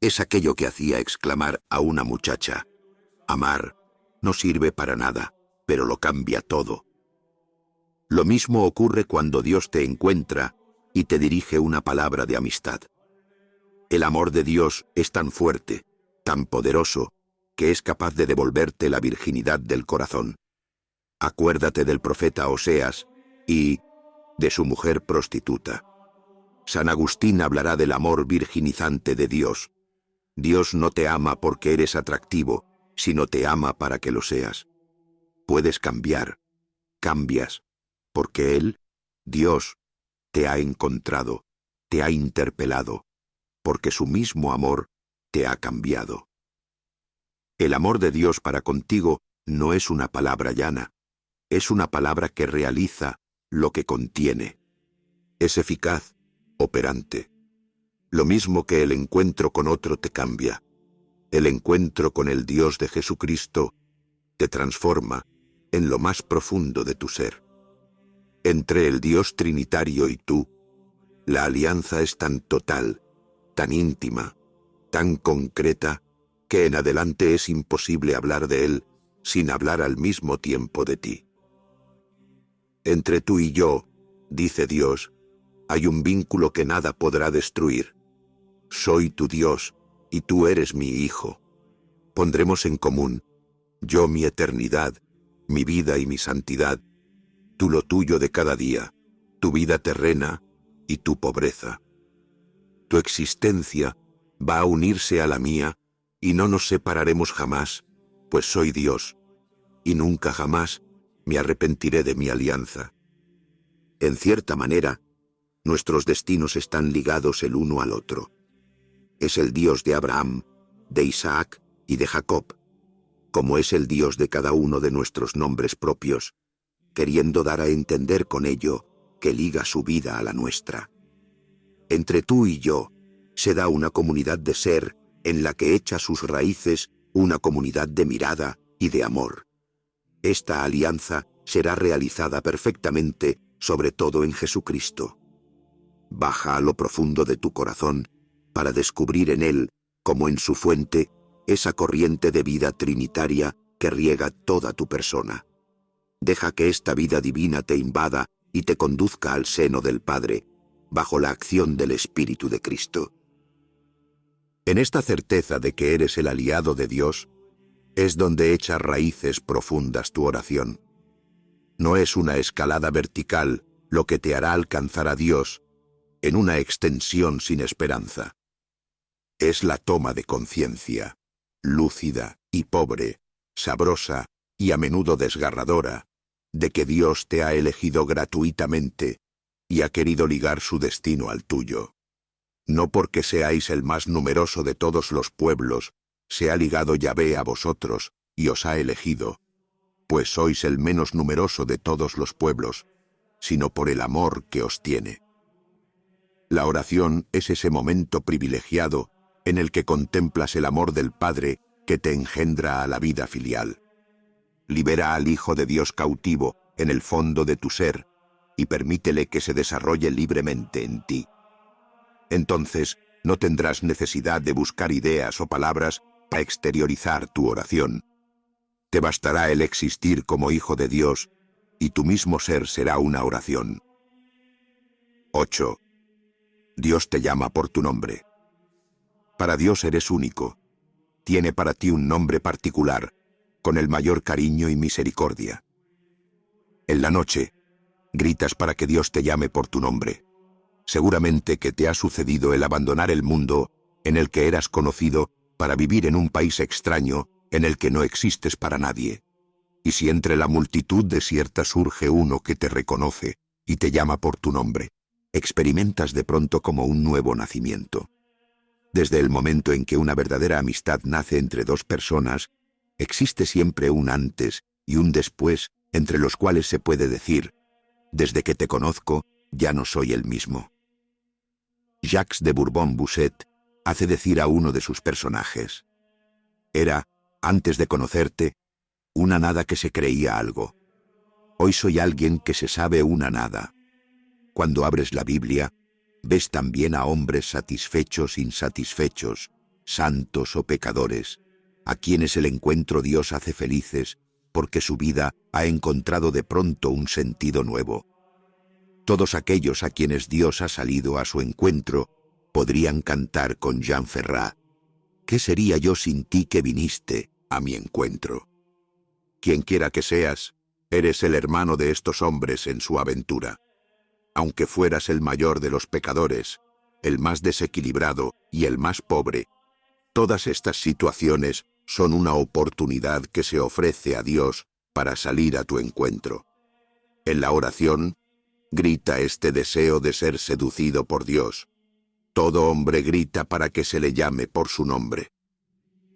Speaker 1: Es aquello que hacía exclamar a una muchacha: amar no sirve para nada, pero lo cambia todo. Lo mismo ocurre cuando Dios te encuentra y te dirige una palabra de amistad. El amor de Dios es tan fuerte, tan poderoso, que es capaz de devolverte la virginidad del corazón. Acuérdate del profeta Oseas y de su mujer prostituta. San Agustín hablará del amor virginizante de Dios. Dios no te ama porque eres atractivo, sino te ama para que lo seas. Puedes cambiar, cambias, porque Él, Dios, te ha encontrado, te ha interpelado, porque su mismo amor te ha cambiado. El amor de Dios para contigo no es una palabra llana, es una palabra que realiza lo que contiene. Es eficaz, operante. Lo mismo que el encuentro con otro te cambia. El encuentro con el Dios de Jesucristo te transforma en lo más profundo de tu ser. Entre el Dios Trinitario y tú, la alianza es tan total, tan íntima, tan concreta, que en adelante es imposible hablar de Él sin hablar al mismo tiempo de ti. Entre tú y yo, dice Dios, hay un vínculo que nada podrá destruir. Soy tu Dios y tú eres mi hijo. Pondremos en común, yo mi eternidad, mi vida y mi santidad, tú lo tuyo de cada día, tu vida terrena y tu pobreza. Tu existencia va a unirse a la mía y no nos separaremos jamás, pues soy Dios, y nunca jamás me arrepentiré de mi alianza. En cierta manera, nuestros destinos están ligados el uno al otro. Es el Dios de Abraham, de Isaac y de Jacob, como es el Dios de cada uno de nuestros nombres propios, queriendo dar a entender con ello que liga su vida a la nuestra. Entre tú y yo se da una comunidad de ser en la que echa sus raíces una comunidad de mirada y de amor. Esta alianza será realizada perfectamente, sobre todo en Jesucristo. Baja a lo profundo de tu corazón para descubrir en Él, como en su fuente, esa corriente de vida trinitaria que riega toda tu persona. Deja que esta vida divina te invada y te conduzca al seno del Padre, bajo la acción del Espíritu de Cristo. En esta certeza de que eres el aliado de Dios, es donde echa raíces profundas tu oración. No es una escalada vertical lo que te hará alcanzar a Dios en una extensión sin esperanza. Es la toma de conciencia, lúcida y pobre, sabrosa y a menudo desgarradora, de que Dios te ha elegido gratuitamente y ha querido ligar su destino al tuyo. No porque seáis el más numeroso de todos los pueblos, se ha ligado Yahvé a vosotros y os ha elegido, pues sois el menos numeroso de todos los pueblos, sino por el amor que os tiene. La oración es ese momento privilegiado en el que contemplas el amor del Padre que te engendra a la vida filial. Libera al Hijo de Dios cautivo en el fondo de tu ser y permítele que se desarrolle libremente en ti. Entonces no tendrás necesidad de buscar ideas o palabras para exteriorizar tu oración. Te bastará el existir como Hijo de Dios y tu mismo ser será una oración. 8. Dios te llama por tu nombre. Para Dios eres único. Tiene para ti un nombre particular, con el mayor cariño y misericordia. En la noche, gritas para que Dios te llame por tu nombre. Seguramente que te ha sucedido el abandonar el mundo en el que eras conocido para vivir en un país extraño en el que no existes para nadie. Y si entre la multitud desierta surge uno que te reconoce y te llama por tu nombre, experimentas de pronto como un nuevo nacimiento. Desde el momento en que una verdadera amistad nace entre dos personas, existe siempre un antes y un después entre los cuales se puede decir: desde que te conozco, ya no soy el mismo. Jacques de Bourbon-Busset hace decir a uno de sus personajes: era, antes de conocerte, una nada que se creía algo. Hoy soy alguien que se sabe una nada. Cuando abres la Biblia, ves también a hombres satisfechos, insatisfechos, santos o pecadores, a quienes el encuentro Dios hace felices porque su vida ha encontrado de pronto un sentido nuevo. Todos aquellos a quienes Dios ha salido a su encuentro podrían cantar con Jean Ferrat: ¿qué sería yo sin ti que viniste a mi encuentro? Quien quiera que seas, eres el hermano de estos hombres en su aventura. Aunque fueras el mayor de los pecadores, el más desequilibrado y el más pobre, todas estas situaciones son una oportunidad que se ofrece a Dios para salir a tu encuentro. En la oración, grita este deseo de ser seducido por Dios. Todo hombre grita para que se le llame por su nombre.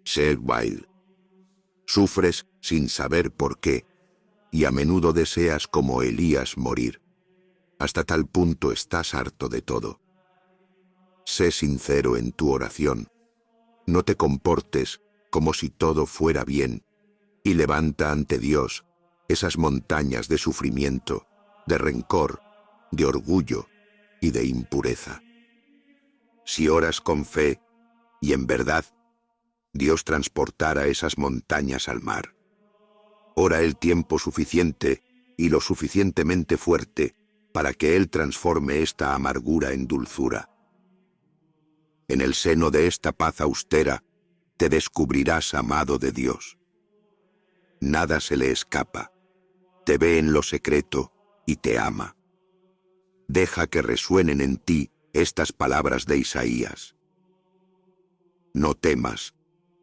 Speaker 1: Zeg Wilde. Sufres sin saber por qué, y a menudo deseas como Elías morir. Hasta tal punto estás harto de todo. Sé sincero en tu oración. No te comportes como si todo fuera bien, y levanta ante Dios esas montañas de sufrimiento, de rencor, de orgullo y de impureza. Si oras con fe y en verdad, Dios transportará esas montañas al mar. Ora el tiempo suficiente y lo suficientemente fuerte para que Él transforme esta amargura en dulzura. En el seno de esta paz austera, te descubrirás amado de Dios. Nada se le escapa, te ve en lo secreto y te ama. Deja que resuenen en ti estas palabras de Isaías. No temas,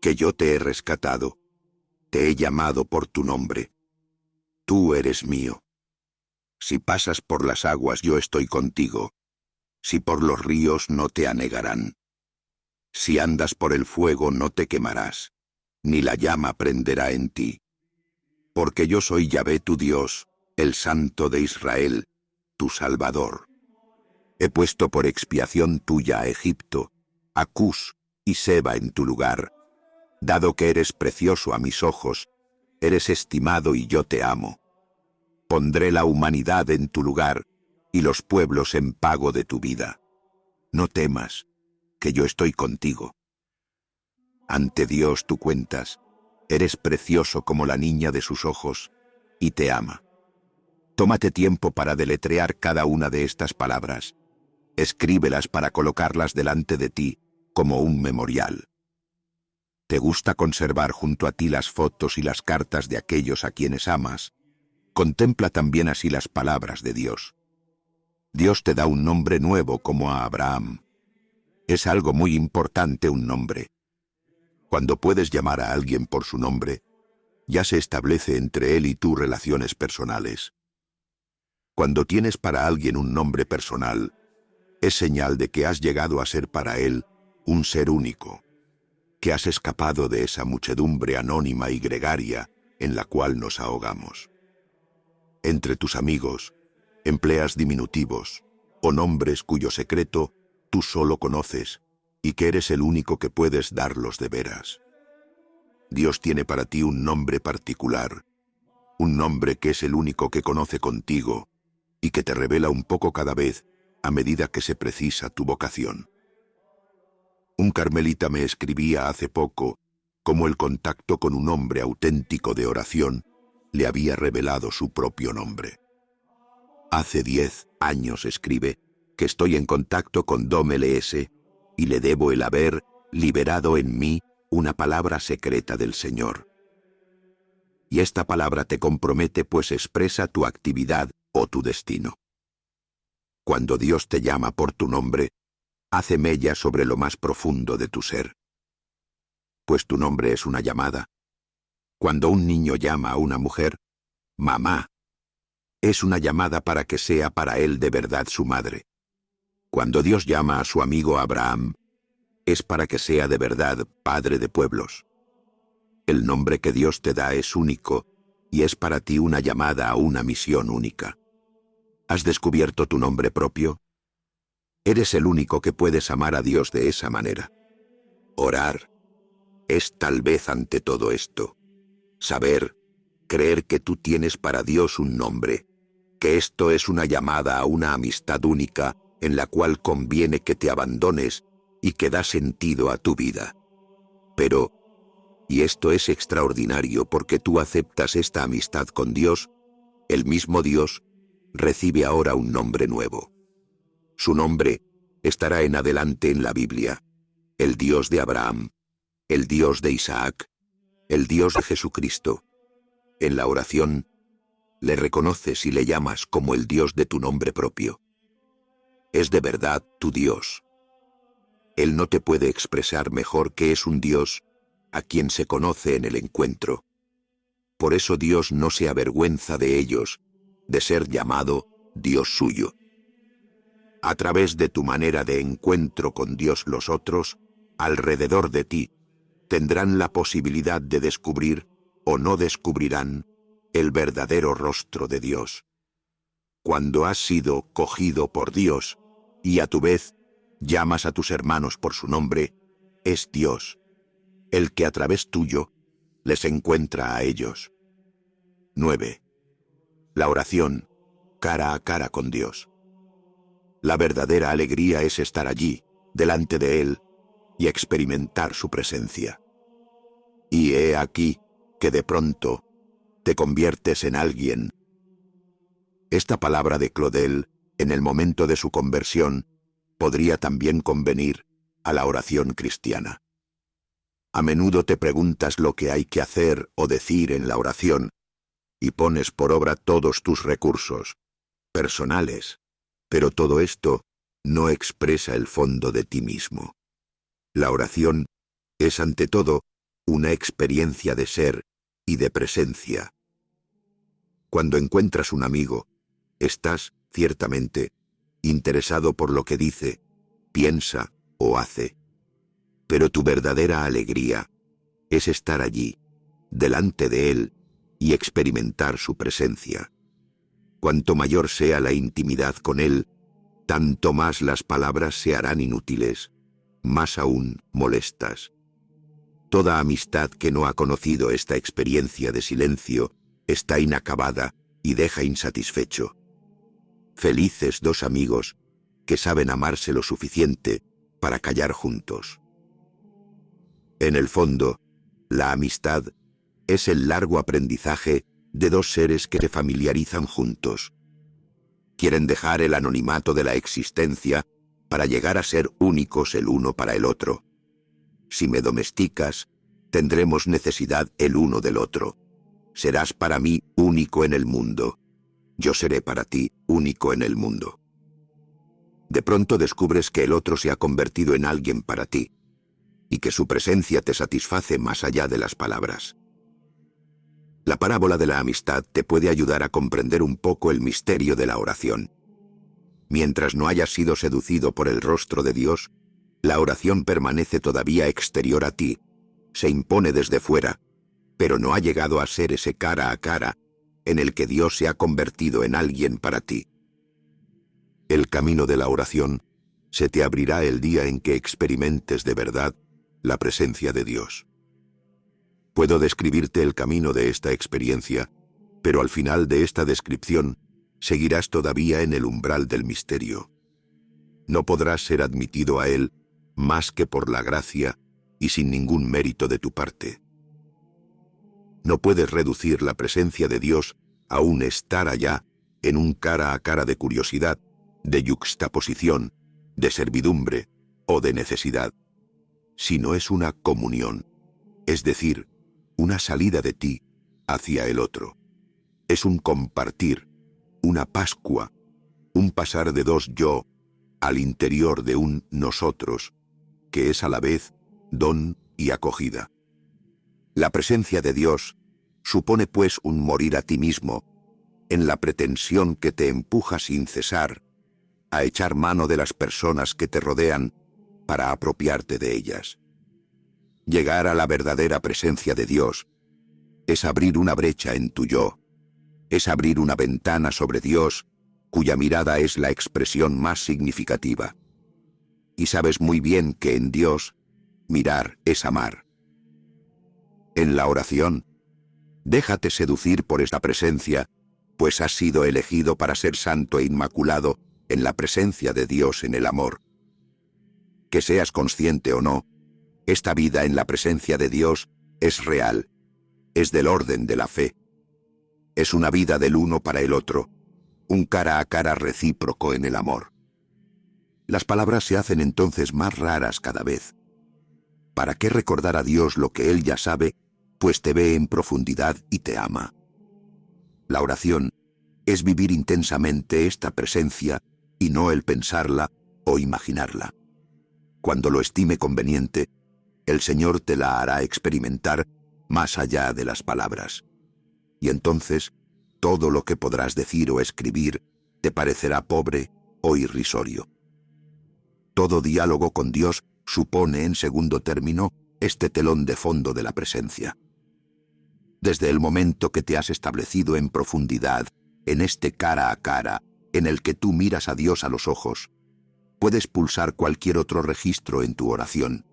Speaker 1: que yo te he rescatado, te he llamado por tu nombre. Tú eres mío. Si pasas por las aguas, yo estoy contigo. Si por los ríos, no te anegarán. Si andas por el fuego, no te quemarás, ni la llama prenderá en ti. Porque yo soy Yahvé tu Dios, el Santo de Israel, tu Salvador. He puesto por expiación tuya a Egipto, a Cus y Seba en tu lugar. Dado que eres precioso a mis ojos, eres estimado y yo te amo. Pondré la humanidad en tu lugar y los pueblos en pago de tu vida. No temas, que yo estoy contigo. Ante Dios tú cuentas, eres precioso como la niña de sus ojos, y te ama. Tómate tiempo para deletrear cada una de estas palabras. Escríbelas para colocarlas delante de ti como un memorial. ¿Te gusta conservar junto a ti las fotos y las cartas de aquellos a quienes amas? Contempla también así las palabras de Dios. Dios te da un nombre nuevo como a Abraham. Es algo muy importante un nombre. Cuando puedes llamar a alguien por su nombre, ya se establece entre él y tú relaciones personales. Cuando tienes para alguien un nombre personal, es señal de que has llegado a ser para él un ser único, que has escapado de esa muchedumbre anónima y gregaria en la cual nos ahogamos. Entre tus amigos, empleas diminutivos o nombres cuyo secreto tú solo conoces y que eres el único que puedes darlos de veras. Dios tiene para ti un nombre particular, un nombre que es el único que conoce contigo y que te revela un poco cada vez a medida que se precisa tu vocación. Un carmelita me escribía hace poco cómo el contacto con un hombre auténtico de oración le había revelado su propio nombre. Hace 10 años, escribe, que estoy en contacto con Dom LS y le debo el haber liberado en mí una palabra secreta del Señor. Y esta palabra te compromete, pues expresa tu actividad o tu destino. Cuando Dios te llama por tu nombre, hace mella sobre lo más profundo de tu ser. Pues tu nombre es una llamada. Cuando un niño llama a una mujer, mamá, es una llamada para que sea para él de verdad su madre. Cuando Dios llama a su amigo Abraham, es para que sea de verdad padre de pueblos. El nombre que Dios te da es único y es para ti una llamada a una misión única. ¿Has descubierto tu nombre propio? Eres el único que puedes amar a Dios de esa manera. Orar es tal vez ante todo esto. Saber, creer que tú tienes para Dios un nombre, que esto es una llamada a una amistad única en la cual conviene que te abandones y que da sentido a tu vida. Pero, y esto es extraordinario porque tú aceptas esta amistad con Dios, el mismo Dios recibe ahora un nombre nuevo. Su nombre estará en adelante en la Biblia: el Dios de Abraham, el Dios de Isaac, el Dios de Jesucristo. En la oración, le reconoces y le llamas como el Dios de tu nombre propio. Es de verdad tu Dios. Él no te puede expresar mejor que es un Dios a quien se conoce en el encuentro. Por eso Dios no se avergüenza de ellos, de ser llamado Dios suyo. A través de tu manera de encuentro con Dios, los otros, alrededor de ti, tendrán la posibilidad de descubrir, o no descubrirán, el verdadero rostro de Dios. Cuando has sido cogido por Dios, y a tu vez llamas a tus hermanos por su nombre, es Dios el que a través tuyo les encuentra a ellos. 9. La oración, cara a cara con Dios. La verdadera alegría es estar allí, delante de Él, y experimentar su presencia. Y he aquí que de pronto te conviertes en alguien. Esta palabra de Claudel, en el momento de su conversión, podría también convenir a la oración cristiana. A menudo te preguntas lo que hay que hacer o decir en la oración, y pones por obra todos tus recursos personales, pero todo esto no expresa el fondo de ti mismo. La oración es ante todo una experiencia de ser y de presencia. Cuando encuentras un amigo, estás, ciertamente, interesado por lo que dice, piensa o hace. Pero tu verdadera alegría es estar allí, delante de él, y experimentar su presencia. Cuanto mayor sea la intimidad con él, tanto más las palabras se harán inútiles, más aún molestas. Toda amistad que no ha conocido esta experiencia de silencio está inacabada y deja insatisfecho. Felices dos amigos que saben amarse lo suficiente para callar juntos. En el fondo, la amistad es el largo aprendizaje de dos seres que se familiarizan juntos. Quieren dejar el anonimato de la existencia para llegar a ser únicos el uno para el otro. Si me domesticas, tendremos necesidad el uno del otro. Serás para mí único en el mundo. Yo seré para ti único en el mundo. De pronto descubres que el otro se ha convertido en alguien para ti, y que su presencia te satisface más allá de las palabras. La parábola de la amistad te puede ayudar a comprender un poco el misterio de la oración. Mientras no hayas sido seducido por el rostro de Dios, la oración permanece todavía exterior a ti, se impone desde fuera, pero no ha llegado a ser ese cara a cara en el que Dios se ha convertido en alguien para ti. El camino de la oración se te abrirá el día en que experimentes de verdad la presencia de Dios. Puedo describirte el camino de esta experiencia, pero al final de esta descripción seguirás todavía en el umbral del misterio. No podrás ser admitido a él más que por la gracia y sin ningún mérito de tu parte. No puedes reducir la presencia de Dios a un estar allá en un cara a cara de curiosidad, de yuxtaposición, de servidumbre o de necesidad, sino es una comunión, es decir, una salida de ti hacia el otro. Es un compartir, una Pascua, un pasar de dos yo al interior de un nosotros, que es a la vez don y acogida. La presencia de Dios supone pues un morir a ti mismo, en la pretensión que te empuja sin cesar a echar mano de las personas que te rodean para apropiarte de ellas. Llegar a la verdadera presencia de Dios es abrir una brecha en tu yo, es abrir una ventana sobre Dios cuya mirada es la expresión más significativa. Y sabes muy bien que en Dios Mirar es amar. En la oración, déjate seducir por esta presencia, pues has sido elegido para ser santo e inmaculado en la presencia de Dios en el amor. Que seas consciente o no, esta vida en la presencia de Dios es real, es del orden de la fe. Es una vida del uno para el otro, un cara a cara recíproco en el amor. Las palabras se hacen entonces más raras cada vez. ¿Para qué recordar a Dios lo que Él ya sabe, pues te ve en profundidad y te ama? La oración es vivir intensamente esta presencia y no el pensarla o imaginarla. Cuando lo estime conveniente, el Señor te la hará experimentar más allá de las palabras. Y entonces, todo lo que podrás decir o escribir te parecerá pobre o irrisorio. Todo diálogo con Dios supone, en segundo término, este telón de fondo de la presencia. Desde el momento que te has establecido en profundidad, en este cara a cara, en el que tú miras a Dios a los ojos, puedes pulsar cualquier otro registro en tu oración.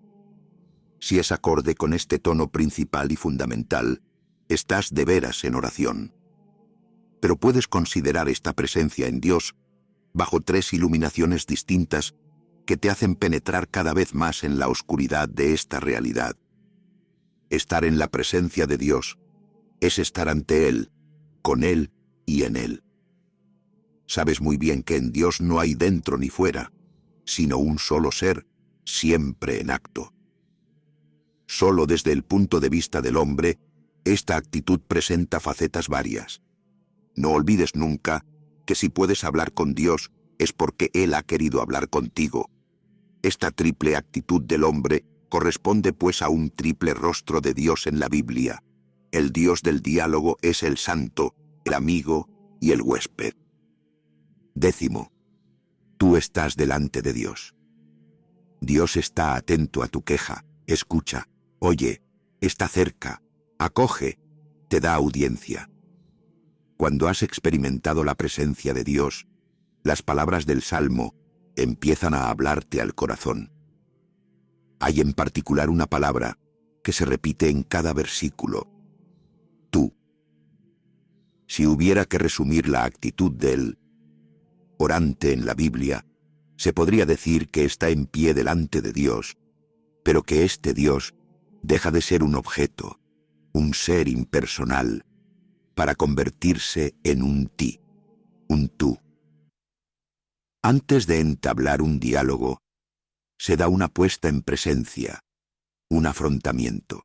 Speaker 1: Si es acorde con este tono principal y fundamental, estás de veras en oración. Pero puedes considerar esta presencia en Dios bajo tres iluminaciones distintas que te hacen penetrar cada vez más en la oscuridad de esta realidad. Estar en la presencia de Dios es estar ante Él, con Él y en Él. Sabes muy bien que en Dios no hay dentro ni fuera, sino un solo ser, siempre en acto. Solo desde el punto de vista del hombre, esta actitud presenta facetas varias. No olvides nunca que si puedes hablar con Dios es porque Él ha querido hablar contigo. Esta triple actitud del hombre corresponde pues a un triple rostro de Dios en la Biblia. El Dios del diálogo es el santo, el amigo y el huésped. 10. Tú estás delante de Dios. Dios está atento a tu queja, escucha, oye, está cerca, acoge, te da audiencia. Cuando has experimentado la presencia de Dios, las palabras del Salmo empiezan a hablarte al corazón. Hay en particular una palabra que se repite en cada versículo: tú. Si hubiera que resumir la actitud del orante en la Biblia, se podría decir que está en pie delante de Dios, pero que este Dios deja de ser un objeto, un ser impersonal, para convertirse en un ti, un tú. Antes de entablar un diálogo, se da una puesta en presencia, un afrontamiento.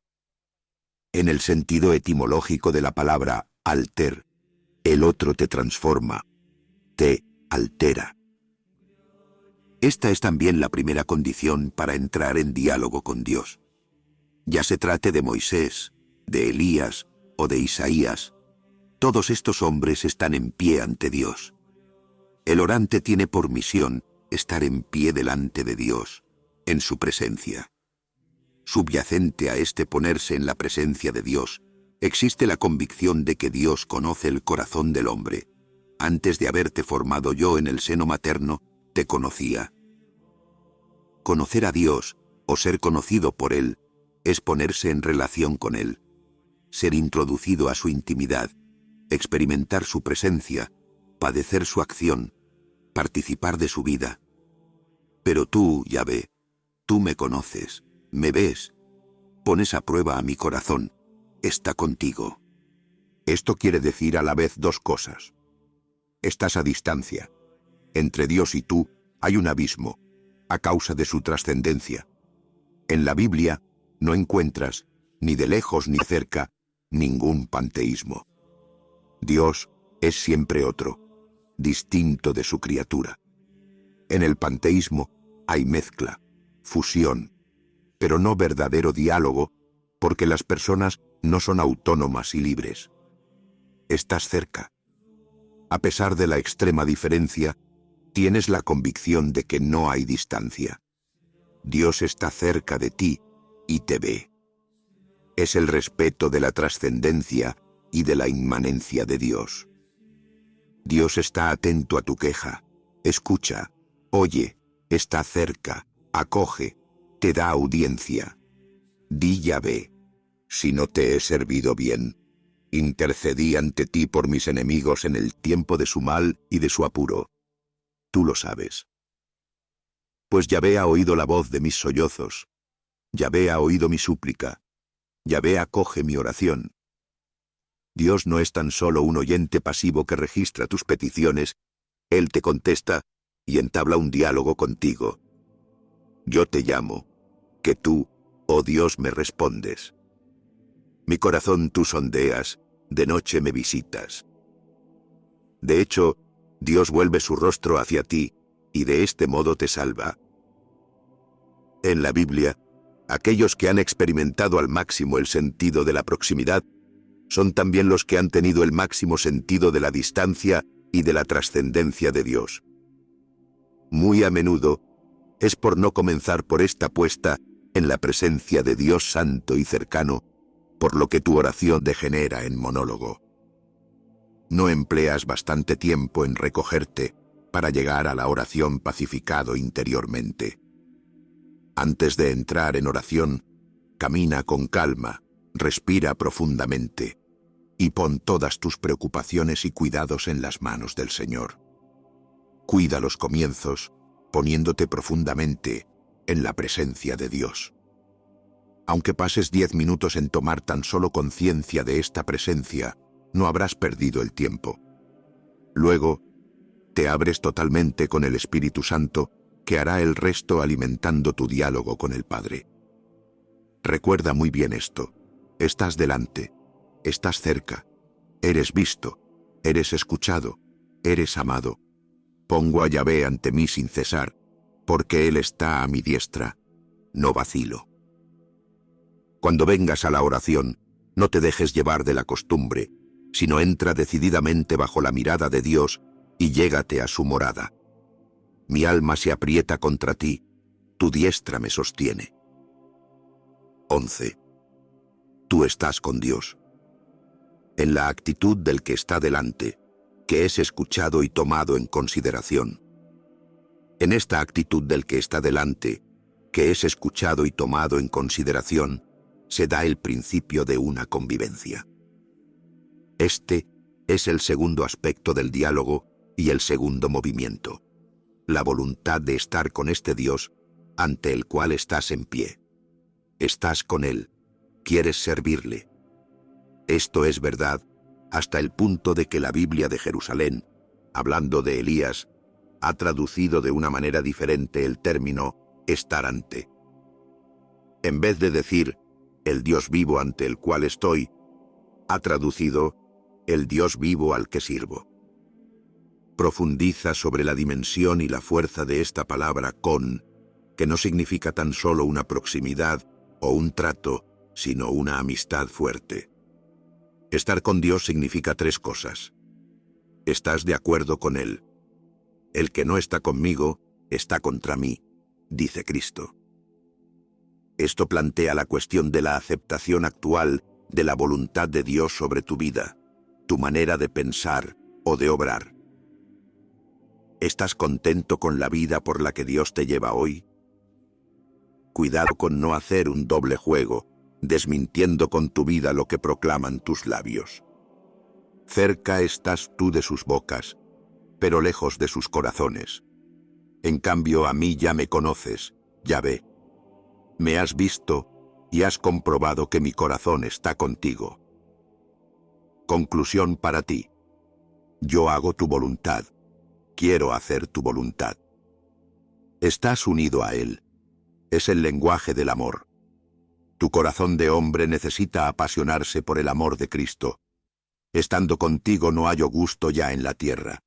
Speaker 1: En el sentido etimológico de la palabra alter, el otro te transforma, te altera. Esta es también la primera condición para entrar en diálogo con Dios. Ya se trate de Moisés, de Elías o de Isaías, todos estos hombres están en pie ante Dios. El orante tiene por misión estar en pie delante de Dios, en su presencia. Subyacente a este ponerse en la presencia de Dios, existe la convicción de que Dios conoce el corazón del hombre. Antes de haberte formado yo en el seno materno, te conocía. Conocer a Dios, o ser conocido por Él, es ponerse en relación con Él, ser introducido a su intimidad, experimentar su presencia, padecer su acción, participar de su vida. Pero tú, Yahvé, tú me conoces, me ves, pones a prueba a mi corazón, está contigo. Esto quiere decir a la vez dos cosas. Estás a distancia. Entre Dios y tú hay un abismo, a causa de su trascendencia. En la Biblia no encuentras, ni de lejos ni cerca, ningún panteísmo. Dios es siempre otro, distinto de su criatura. En el panteísmo hay mezcla, fusión, pero no verdadero diálogo, porque las personas no son autónomas y libres. Estás cerca. A pesar de la extrema diferencia, tienes la convicción de que no hay distancia. Dios está cerca de ti y te ve. Es el respeto de la trascendencia y de la inmanencia de Dios. Dios está atento a tu queja, escucha, oye, está cerca, acoge, te da audiencia. Di Yahvé, si no te he servido bien, intercedí ante ti por mis enemigos en el tiempo de su mal y de su apuro. Tú lo sabes. Pues Yahvé ha oído la voz de mis sollozos. Yahvé ha oído mi súplica. Yahvé acoge mi oración. Dios no es tan solo un oyente pasivo que registra tus peticiones. Él te contesta y entabla un diálogo contigo. Yo te llamo, que tú, oh Dios, me respondes. Mi corazón tú sondeas, de noche me visitas. De hecho, Dios vuelve su rostro hacia ti, y de este modo te salva. En la Biblia, aquellos que han experimentado al máximo el sentido de la proximidad, son también los que han tenido el máximo sentido de la distancia y de la trascendencia de Dios. Muy a menudo, es por no comenzar por esta puesta en la presencia de Dios santo y cercano, por lo que tu oración degenera en monólogo. No empleas bastante tiempo en recogerte para llegar a la oración pacificado interiormente. Antes de entrar en oración, camina con calma, respira profundamente y pon todas tus preocupaciones y cuidados en las manos del Señor. Cuida los comienzos, poniéndote profundamente en la presencia de Dios. Aunque pases 10 minutos en tomar tan solo conciencia de esta presencia, no habrás perdido el tiempo. Luego, te abres totalmente con el Espíritu Santo, que hará el resto alimentando tu diálogo con el Padre. Recuerda muy bien esto. Estás delante, estás cerca, eres visto, eres escuchado, eres amado. Pongo a Yahvé ante mí sin cesar, porque Él está a mi diestra. No vacilo. Cuando vengas a la oración, no te dejes llevar de la costumbre, sino entra decididamente bajo la mirada de Dios y llégate a su morada. Mi alma se aprieta contra ti, tu diestra me sostiene. 11. Tú estás con Dios. En la actitud del que está delante, que es escuchado y tomado en consideración. En esta actitud del que está delante, que es escuchado y tomado en consideración, se da el principio de una convivencia. Este es el segundo aspecto del diálogo y el segundo movimiento, la voluntad de estar con este Dios ante el cual estás en pie. Estás con Él, quieres servirle. Esto es verdad hasta el punto de que la Biblia de Jerusalén, hablando de Elías, ha traducido de una manera diferente el término estar ante. En vez de decir el Dios vivo ante el cual estoy, ha traducido el Dios vivo al que sirvo. Profundiza sobre la dimensión y la fuerza de esta palabra con, que no significa tan solo una proximidad o un trato, sino una amistad fuerte. Estar con Dios significa 3 cosas. Estás de acuerdo con Él. El que no está conmigo, está contra mí, dice Cristo. Esto plantea la cuestión de la aceptación actual de la voluntad de Dios sobre tu vida, tu manera de pensar o de obrar. ¿Estás contento con la vida por la que Dios te lleva hoy? Cuidado con no hacer un doble juego, desmintiendo con tu vida lo que proclaman tus labios. Cerca estás tú de sus bocas, pero lejos de sus corazones. En cambio, a mí ya me conoces, Yahvé. Me has visto y has comprobado que mi corazón está contigo. Conclusión para ti. Yo hago tu voluntad. Quiero hacer tu voluntad. Estás unido a Él. Es el lenguaje del amor. Tu corazón de hombre necesita apasionarse por el amor de Cristo. Estando contigo no hallo gusto ya en la tierra.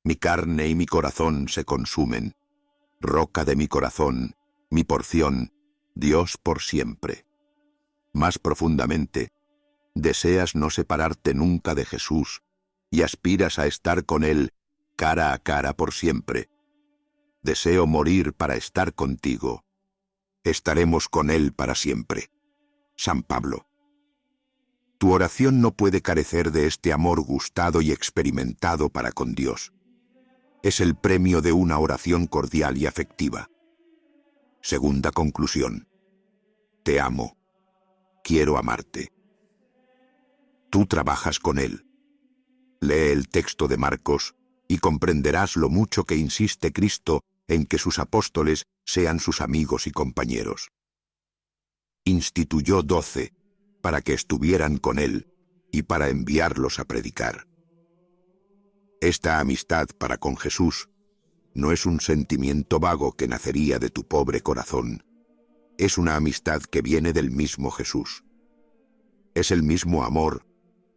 Speaker 1: Mi carne y mi corazón se consumen. Roca de mi corazón, mi porción, Dios por siempre. Más profundamente, deseas no separarte nunca de Jesús y aspiras a estar con Él cara a cara por siempre. Deseo morir para estar contigo. Estaremos con Él para siempre. San Pablo. Tu oración no puede carecer de este amor gustado y experimentado para con Dios. Es el premio de una oración cordial y afectiva. Segunda conclusión. Te amo, quiero amarte. Tú trabajas con Él. Lee el texto de Marcos y comprenderás lo mucho que insiste Cristo en que sus apóstoles sean sus amigos y compañeros. Instituyó 12 para que estuvieran con Él y para enviarlos a predicar. Esta amistad para con Jesús no es un sentimiento vago que nacería de tu pobre corazón. Es una amistad que viene del mismo Jesús. Es el mismo amor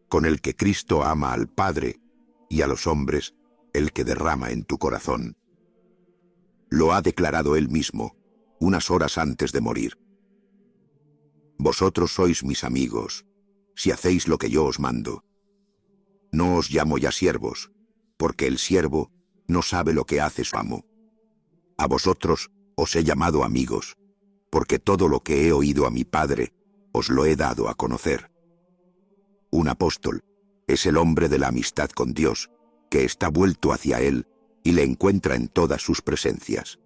Speaker 1: con el que Cristo ama al Padre y a los hombres el que derrama en tu corazón. Lo ha declarado Él mismo, unas horas antes de morir. Vosotros sois mis amigos, si hacéis lo que yo os mando. No os llamo ya siervos, porque el siervo no sabe lo que hace su amo. A vosotros os he llamado amigos, porque todo lo que he oído a mi Padre os lo he dado a conocer. Un apóstol es el hombre de la amistad con Dios, que está vuelto hacia Él y le encuentra en todas sus presencias.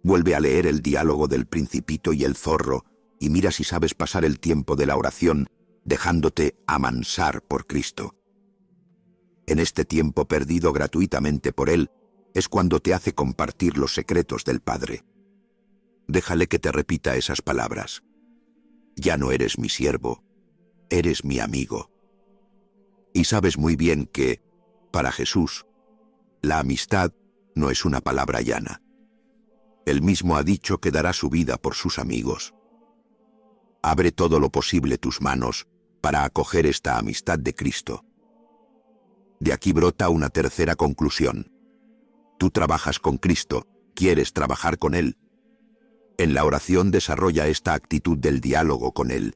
Speaker 1: Vuelve a leer el diálogo del Principito y el zorro y mira si sabes pasar el tiempo de la oración dejándote amansar por Cristo. En este tiempo perdido gratuitamente por Él es cuando te hace compartir los secretos del Padre. Déjale que te repita esas palabras. Ya no eres mi siervo, eres mi amigo. Y sabes muy bien que, para Jesús, la amistad no es una palabra llana. Él mismo ha dicho que dará su vida por sus amigos. Abre todo lo posible tus manos para acoger esta amistad de Cristo. De aquí brota una tercera conclusión. Tú trabajas con Cristo, quieres trabajar con Él. En la oración desarrolla esta actitud del diálogo con Él.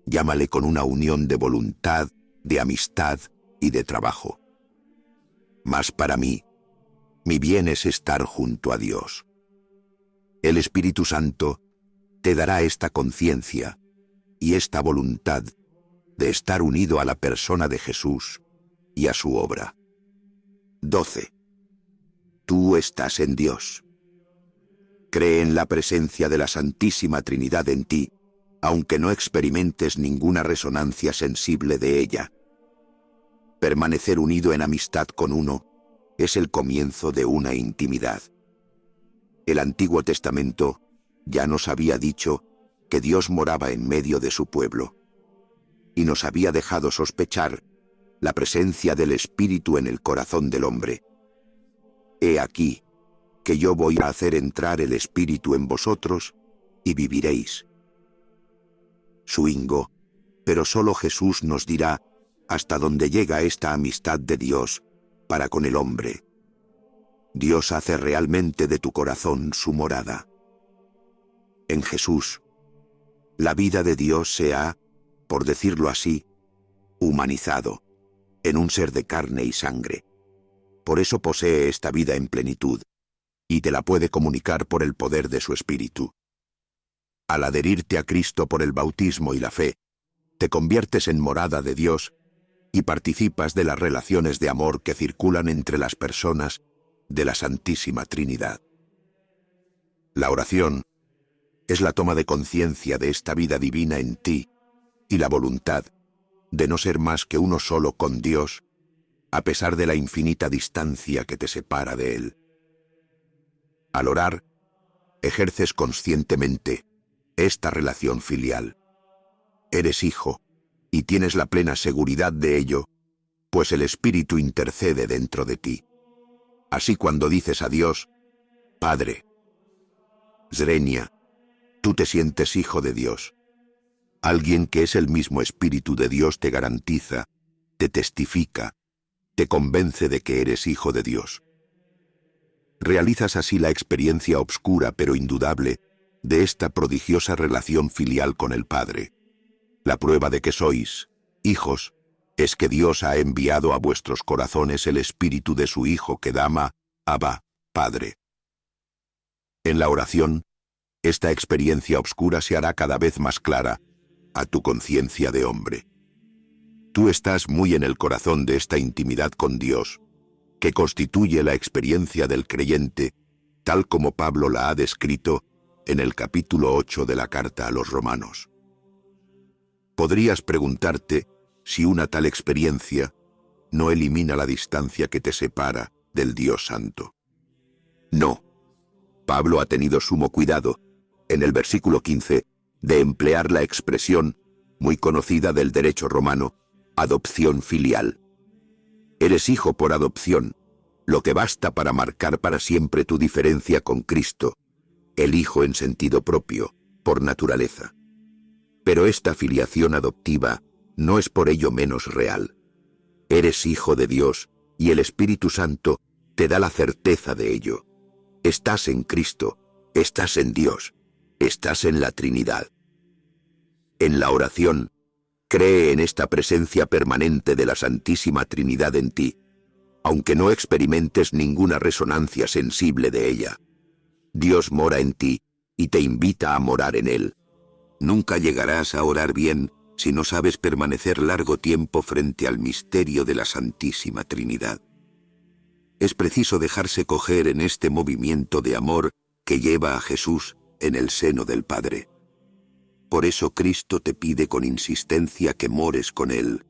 Speaker 1: Llámale con una unión de voluntad, de amistad y de trabajo. Mas para mí, mi bien es estar junto a Dios. El Espíritu Santo te dará esta conciencia y esta voluntad de estar unido a la persona de Jesús y a su obra. 12. Tú estás en Dios. Cree en la presencia de la Santísima Trinidad en ti, aunque no experimentes ninguna resonancia sensible de ella. Permanecer unido en amistad con uno es el comienzo de una intimidad. El Antiguo Testamento ya nos había dicho que Dios moraba en medio de su pueblo, y nos había dejado sospechar la presencia del Espíritu en el corazón del hombre. He aquí que yo voy a hacer entrar el Espíritu en vosotros y viviréis. Swingo, pero solo Jesús nos dirá hasta dónde llega esta amistad de Dios para con el hombre. Dios hace realmente de tu corazón su morada. En Jesús, la vida de Dios se ha, por decirlo así, humanizado, en un ser de carne y sangre. Por eso posee esta vida en plenitud, y te la puede comunicar por el poder de su Espíritu. Al adherirte a Cristo por el bautismo y la fe, te conviertes en morada de Dios y participas de las relaciones de amor que circulan entre las personas de la Santísima Trinidad. La oración es la toma de conciencia de esta vida divina en ti y la voluntad de no ser más que uno solo con Dios, a pesar de la infinita distancia que te separa de Él. Al orar, ejerces conscientemente esta relación filial. Eres hijo y tienes la plena seguridad de ello, pues el Espíritu intercede dentro de ti. Así cuando dices a Dios, Padre, Zrenia, tú te sientes hijo de Dios. Alguien que es el mismo Espíritu de Dios te garantiza, te testifica, te convence de que eres hijo de Dios. Realizas así la experiencia obscura pero indudable de esta prodigiosa relación filial con el Padre. La prueba de que sois hijos es que Dios ha enviado a vuestros corazones el Espíritu de su Hijo que llama Abba, Padre. En la oración, esta experiencia obscura se hará cada vez más clara a tu conciencia de hombre. Tú estás muy en el corazón de esta intimidad con Dios, que constituye la experiencia del creyente, tal como Pablo la ha descrito en el capítulo 8 de la carta a los Romanos. Podrías preguntarte si una tal experiencia no elimina la distancia que te separa del Dios Santo. No. Pablo ha tenido sumo cuidado, en el versículo 15, de emplear la expresión, muy conocida del derecho romano, adopción filial. Eres hijo por adopción, lo que basta para marcar para siempre tu diferencia con Cristo, el hijo en sentido propio, por naturaleza. Pero esta filiación adoptiva no es por ello menos real. Eres hijo de Dios y el Espíritu Santo te da la certeza de ello. Estás en Cristo, estás en Dios, estás en la Trinidad. En la oración, cree en esta presencia permanente de la Santísima Trinidad en ti, aunque no experimentes ninguna resonancia sensible de ella. Dios mora en ti y te invita a morar en él. Nunca llegarás a orar bien si no sabes permanecer largo tiempo frente al misterio de la Santísima Trinidad. Es preciso dejarse coger en este movimiento de amor que lleva a Jesús en el seno del Padre. Por eso Cristo te pide con insistencia que mores con Él,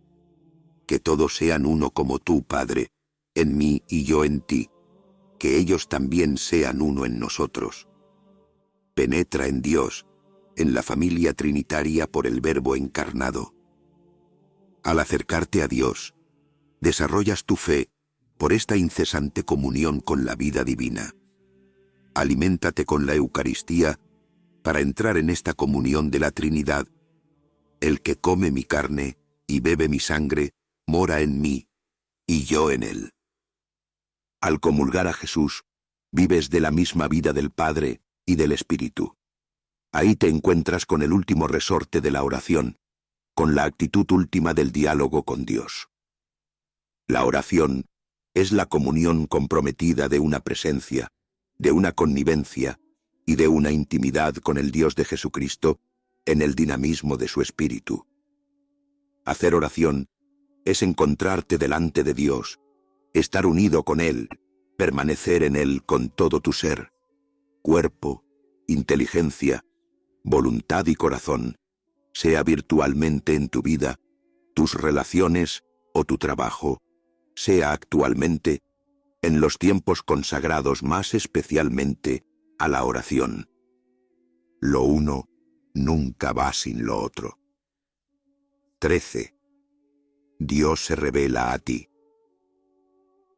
Speaker 1: que todos sean uno como tú, Padre, en mí y yo en ti, que ellos también sean uno en nosotros. Penetra en Dios, en la familia trinitaria por el Verbo encarnado. Al acercarte a Dios, desarrollas tu fe por esta incesante comunión con la vida divina. Aliméntate con la Eucaristía para entrar en esta comunión de la Trinidad. El que come mi carne y bebe mi sangre, mora en mí, y yo en él. Al comulgar a Jesús, vives de la misma vida del Padre y del Espíritu. Ahí te encuentras con el último resorte de la oración, con la actitud última del diálogo con Dios. La oración es la comunión comprometida de una presencia, de una connivencia y de una intimidad con el Dios de Jesucristo en el dinamismo de su espíritu. Hacer oración es encontrarte delante de Dios, estar unido con Él, permanecer en Él con todo tu ser, cuerpo, inteligencia, voluntad y corazón, sea virtualmente en tu vida, tus relaciones o tu trabajo, sea actualmente, en los tiempos consagrados más especialmente a la oración. Lo uno nunca va sin lo otro. 13. Dios se revela a ti.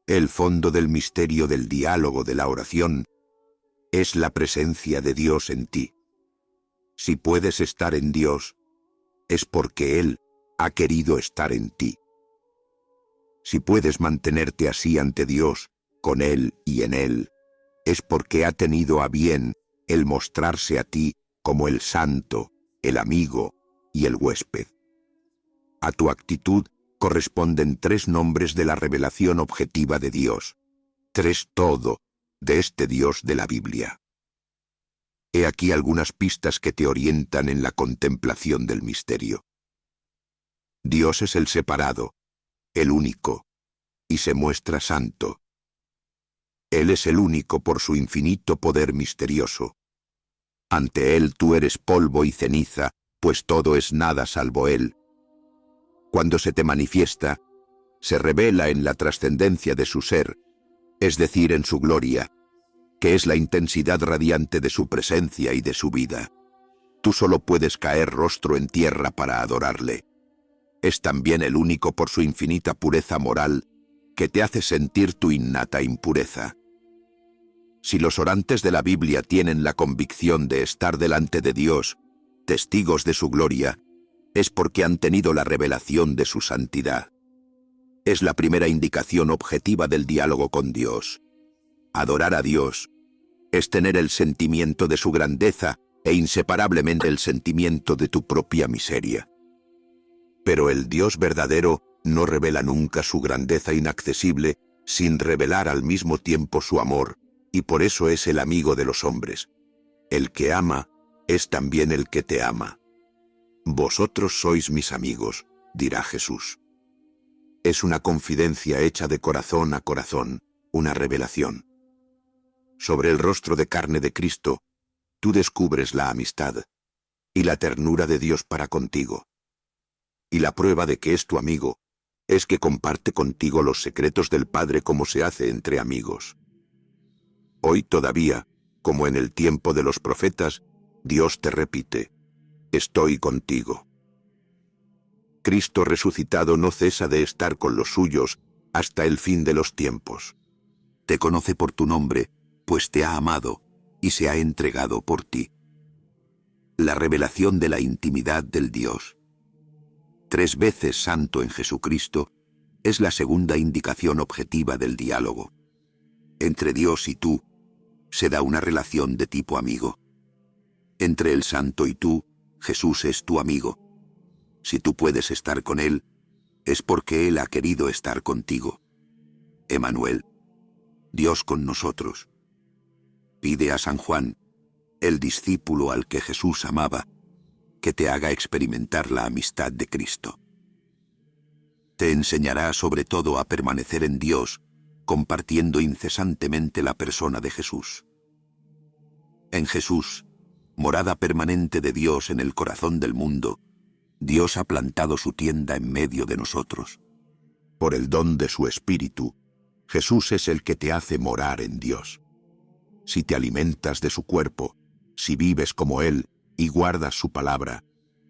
Speaker 1: El fondo del misterio del diálogo de la oración es la presencia de Dios en ti. Si puedes estar en Dios, es porque Él ha querido estar en ti. Si puedes mantenerte así ante Dios, con Él y en Él, es porque ha tenido a bien el mostrarse a ti como el santo, el amigo y el huésped. A tu actitud corresponden 3 nombres de la revelación objetiva de Dios, 3 todo de este Dios de la Biblia. He aquí algunas pistas que te orientan en la contemplación del misterio. Dios es el separado, el único, y se muestra santo. Él es el único por su infinito poder misterioso. Ante Él tú eres polvo y ceniza, pues todo es nada salvo Él. Cuando se te manifiesta, se revela en la trascendencia de su ser, es decir, en su gloria, que es la intensidad radiante de su presencia y de su vida. Tú solo puedes caer rostro en tierra para adorarle. Es también el único por su infinita pureza moral que te hace sentir tu innata impureza. Si los orantes de la Biblia tienen la convicción de estar delante de Dios, testigos de su gloria, es porque han tenido la revelación de su santidad. Es la primera indicación objetiva del diálogo con Dios. Adorar a Dios es tener el sentimiento de su grandeza e inseparablemente el sentimiento de tu propia miseria. Pero el Dios verdadero no revela nunca su grandeza inaccesible sin revelar al mismo tiempo su amor, y por eso es el amigo de los hombres. El que ama es también el que te ama. Vosotros sois mis amigos, dirá Jesús. Es una confidencia hecha de corazón a corazón, una revelación. Sobre el rostro de carne de Cristo, tú descubres la amistad y la ternura de Dios para contigo. Y la prueba de que es tu amigo es que comparte contigo los secretos del Padre como se hace entre amigos. Hoy todavía, como en el tiempo de los profetas, Dios te repite: estoy contigo. Cristo resucitado no cesa de estar con los suyos hasta el fin de los tiempos. Te conoce por tu nombre, pues te ha amado y se ha entregado por ti. La revelación de la intimidad del Dios, 3 veces santo en Jesucristo, es la segunda indicación objetiva del diálogo. Entre Dios y tú se da una relación de tipo amigo. Entre el santo y tú, Jesús es tu amigo. Si tú puedes estar con Él, es porque Él ha querido estar contigo. Emmanuel, Dios con nosotros. Pide a San Juan, el discípulo al que Jesús amaba, que te haga experimentar la amistad de Cristo. Te enseñará sobre todo a permanecer en Dios, compartiendo incesantemente la persona de Jesús. En Jesús, morada permanente de Dios en el corazón del mundo, Dios ha plantado su tienda en medio de nosotros. Por el don de su Espíritu, Jesús es el que te hace morar en Dios. Si te alimentas de su cuerpo, si vives como Él y guardas su palabra,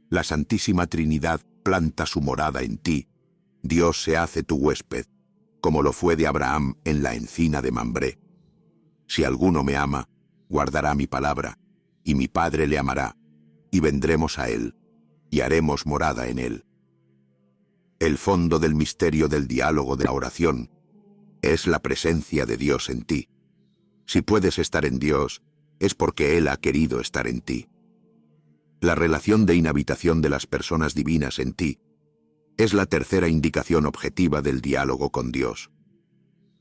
Speaker 1: la Santísima Trinidad planta su morada en ti. Dios se hace tu huésped, como lo fue de Abraham en la encina de Mambré. Si alguno me ama, guardará mi palabra, y mi Padre le amará, y vendremos a Él, y haremos morada en Él. El fondo del misterio del diálogo de la oración es la presencia de Dios en ti. Si puedes estar en Dios, es porque Él ha querido estar en ti. La relación de inhabitación de las personas divinas en ti es la tercera indicación objetiva del diálogo con Dios.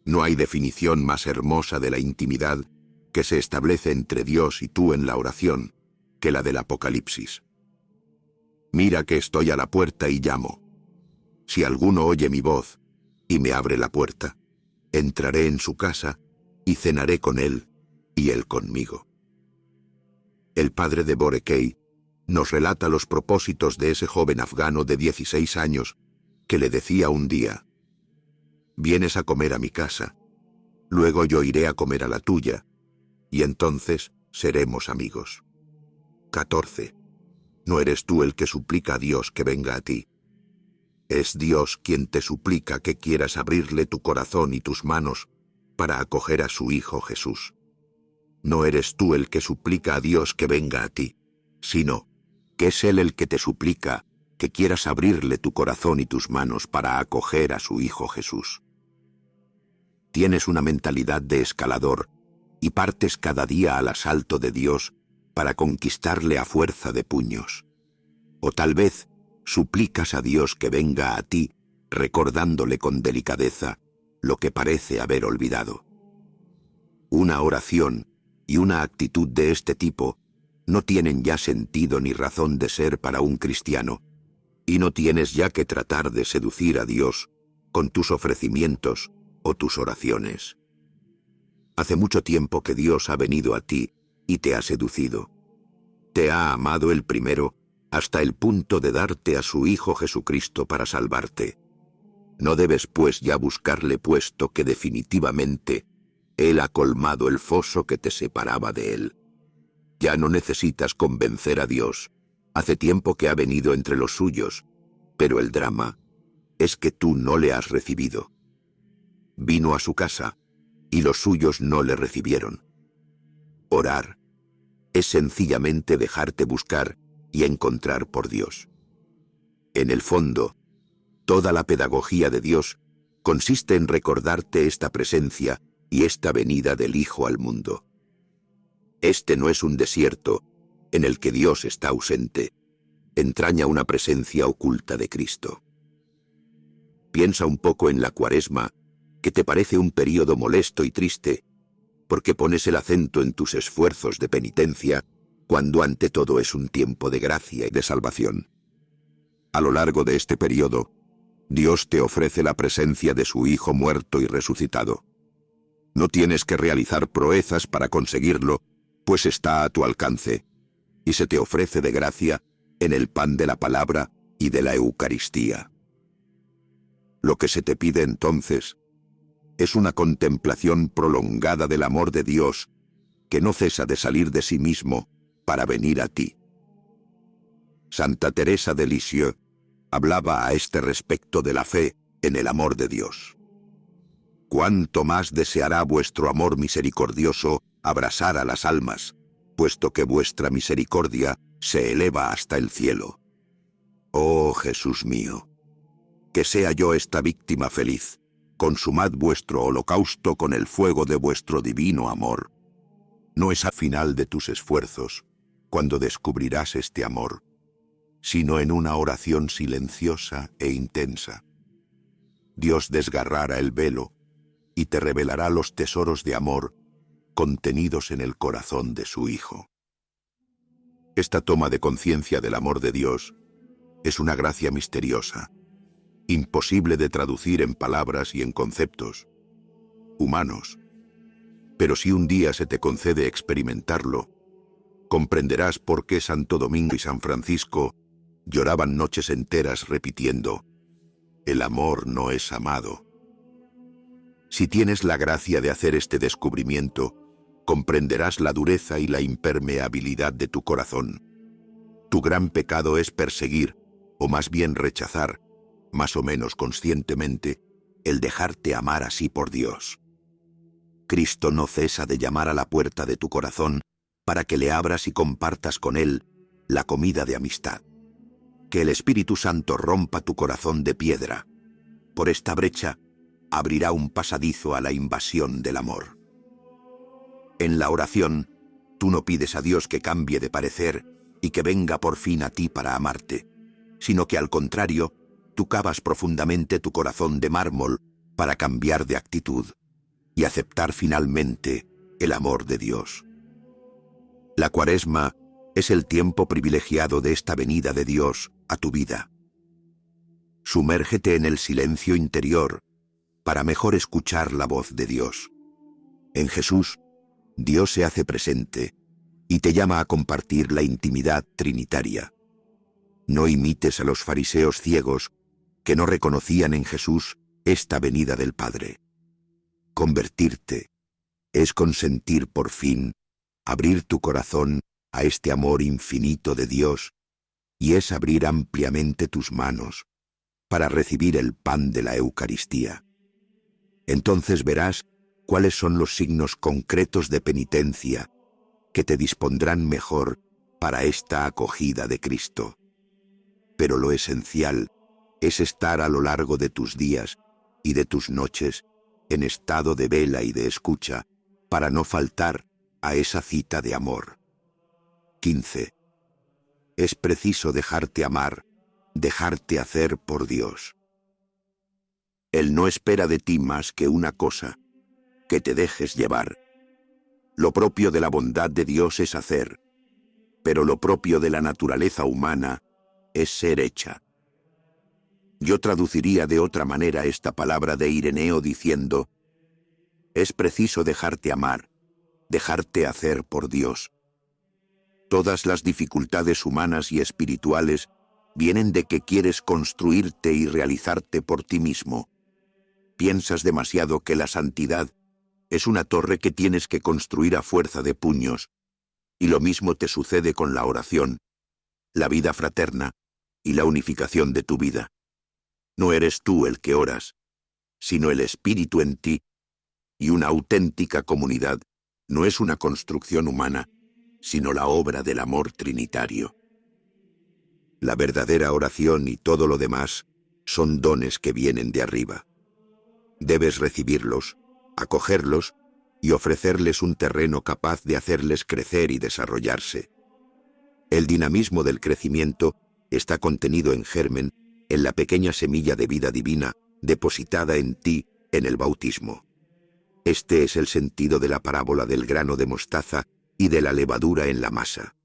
Speaker 1: No hay definición más hermosa de la intimidad que se establece entre Dios y tú en la oración que la del Apocalipsis. Mira que estoy a la puerta y llamo. Si alguno oye mi voz y me abre la puerta, entraré en su casa y cenaré con él y él conmigo. El padre de Borekei nos relata los propósitos de ese joven afgano de 16 años que le decía un día: vienes a comer a mi casa, luego yo iré a comer a la tuya, y entonces seremos amigos. 14. No eres tú el que suplica a Dios que venga a ti. Es Dios quien te suplica que quieras abrirle tu corazón y tus manos para acoger a su Hijo Jesús. No eres tú el que suplica a Dios que venga a ti, sino que es Él el que te suplica que quieras abrirle tu corazón y tus manos para acoger a su Hijo Jesús. Tienes una mentalidad de escalador y partes cada día al asalto de Dios para conquistarle a fuerza de puños. O tal vez suplicas a Dios que venga a ti recordándole con delicadeza lo que parece haber olvidado. Una oración y una actitud de este tipo no tienen ya sentido ni razón de ser para un cristiano, y no tienes ya que tratar de seducir a Dios con tus ofrecimientos o tus oraciones. Hace mucho tiempo que Dios ha venido a ti y te ha seducido. Te ha amado el primero hasta el punto de darte a su Hijo Jesucristo para salvarte. No debes pues ya buscarle, puesto que definitivamente Él ha colmado el foso que te separaba de Él. Ya no necesitas convencer a Dios. Hace tiempo que ha venido entre los suyos, pero el drama es que tú no le has recibido. Vino a su casa y los suyos no le recibieron. Orar es sencillamente dejarte buscar y encontrar por Dios. En el fondo, toda la pedagogía de Dios consiste en recordarte esta presencia y esta venida del Hijo al mundo. Este no es un desierto en el que Dios está ausente, entraña una presencia oculta de Cristo. Piensa un poco en la Cuaresma, que te parece un período molesto y triste, porque pones el acento en tus esfuerzos de penitencia, cuando ante todo es un tiempo de gracia y de salvación. A lo largo de este período, Dios te ofrece la presencia de su Hijo muerto y resucitado. No tienes que realizar proezas para conseguirlo, pues está a tu alcance, y se te ofrece de gracia en el pan de la palabra y de la Eucaristía. Lo que se te pide entonces es una contemplación prolongada del amor de Dios que no cesa de salir de sí mismo para venir a ti. Santa Teresa de Lisieux hablaba a este respecto de la fe en el amor de Dios. Cuánto más deseará vuestro amor misericordioso abrasar a las almas, puesto que vuestra misericordia se eleva hasta el cielo. Oh Jesús mío, que sea yo esta víctima feliz. Consumad vuestro holocausto con el fuego de vuestro divino amor. No es al final de tus esfuerzos, cuando descubrirás este amor, sino en una oración silenciosa e intensa. Dios desgarrará el velo y te revelará los tesoros de amor contenidos en el corazón de su Hijo. Esta toma de conciencia del amor de Dios es una gracia misteriosa, imposible de traducir en palabras y en conceptos humanos. Pero si un día se te concede experimentarlo, comprenderás por qué Santo Domingo y San Francisco lloraban noches enteras repitiendo: el amor no es amado. Si tienes la gracia de hacer este descubrimiento, comprenderás la dureza y la impermeabilidad de tu corazón. Tu gran pecado es perseguir, o más bien rechazar, más o menos conscientemente, el dejarte amar así por Dios. Cristo no cesa de llamar a la puerta de tu corazón para que le abras y compartas con Él la comida de amistad. Que el Espíritu Santo rompa tu corazón de piedra. Por esta brecha abrirá un pasadizo a la invasión del amor. En la oración, tú no pides a Dios que cambie de parecer y que venga por fin a ti para amarte, sino que al contrario, tú cavas profundamente tu corazón de mármol para cambiar de actitud y aceptar finalmente el amor de Dios. La Cuaresma es el tiempo privilegiado de esta venida de Dios a tu vida. Sumérgete en el silencio interior para mejor escuchar la voz de Dios. En Jesús, Dios se hace presente y te llama a compartir la intimidad trinitaria. No imites a los fariseos ciegos que no reconocían en Jesús esta venida del Padre. Convertirte es consentir por fin, abrir tu corazón a este amor infinito de Dios, y es abrir ampliamente tus manos para recibir el pan de la Eucaristía. Entonces verás cuáles son los signos concretos de penitencia que te dispondrán mejor para esta acogida de Cristo. Pero lo esencial es estar a lo largo de tus días y de tus noches en estado de vela y de escucha, para no faltar a esa cita de amor. 15. Es preciso dejarte amar, dejarte hacer por Dios. Él no espera de ti más que una cosa: que te dejes llevar. Lo propio de la bondad de Dios es hacer, pero lo propio de la naturaleza humana es ser hecha. Yo traduciría de otra manera esta palabra de Ireneo diciendo: es preciso dejarte amar, dejarte hacer por Dios. Todas las dificultades humanas y espirituales vienen de que quieres construirte y realizarte por ti mismo. Piensas demasiado que la santidad es una torre que tienes que construir a fuerza de puños, y lo mismo te sucede con la oración, la vida fraterna y la unificación de tu vida. No eres tú el que oras, sino el Espíritu en ti, y una auténtica comunidad no es una construcción humana, sino la obra del amor trinitario. La verdadera oración y todo lo demás son dones que vienen de arriba. Debes recibirlos, acogerlos y ofrecerles un terreno capaz de hacerles crecer y desarrollarse. El dinamismo del crecimiento está contenido en germen en la pequeña semilla de vida divina depositada en ti en el bautismo. Este es el sentido de la parábola del grano de mostaza y de la levadura en la masa.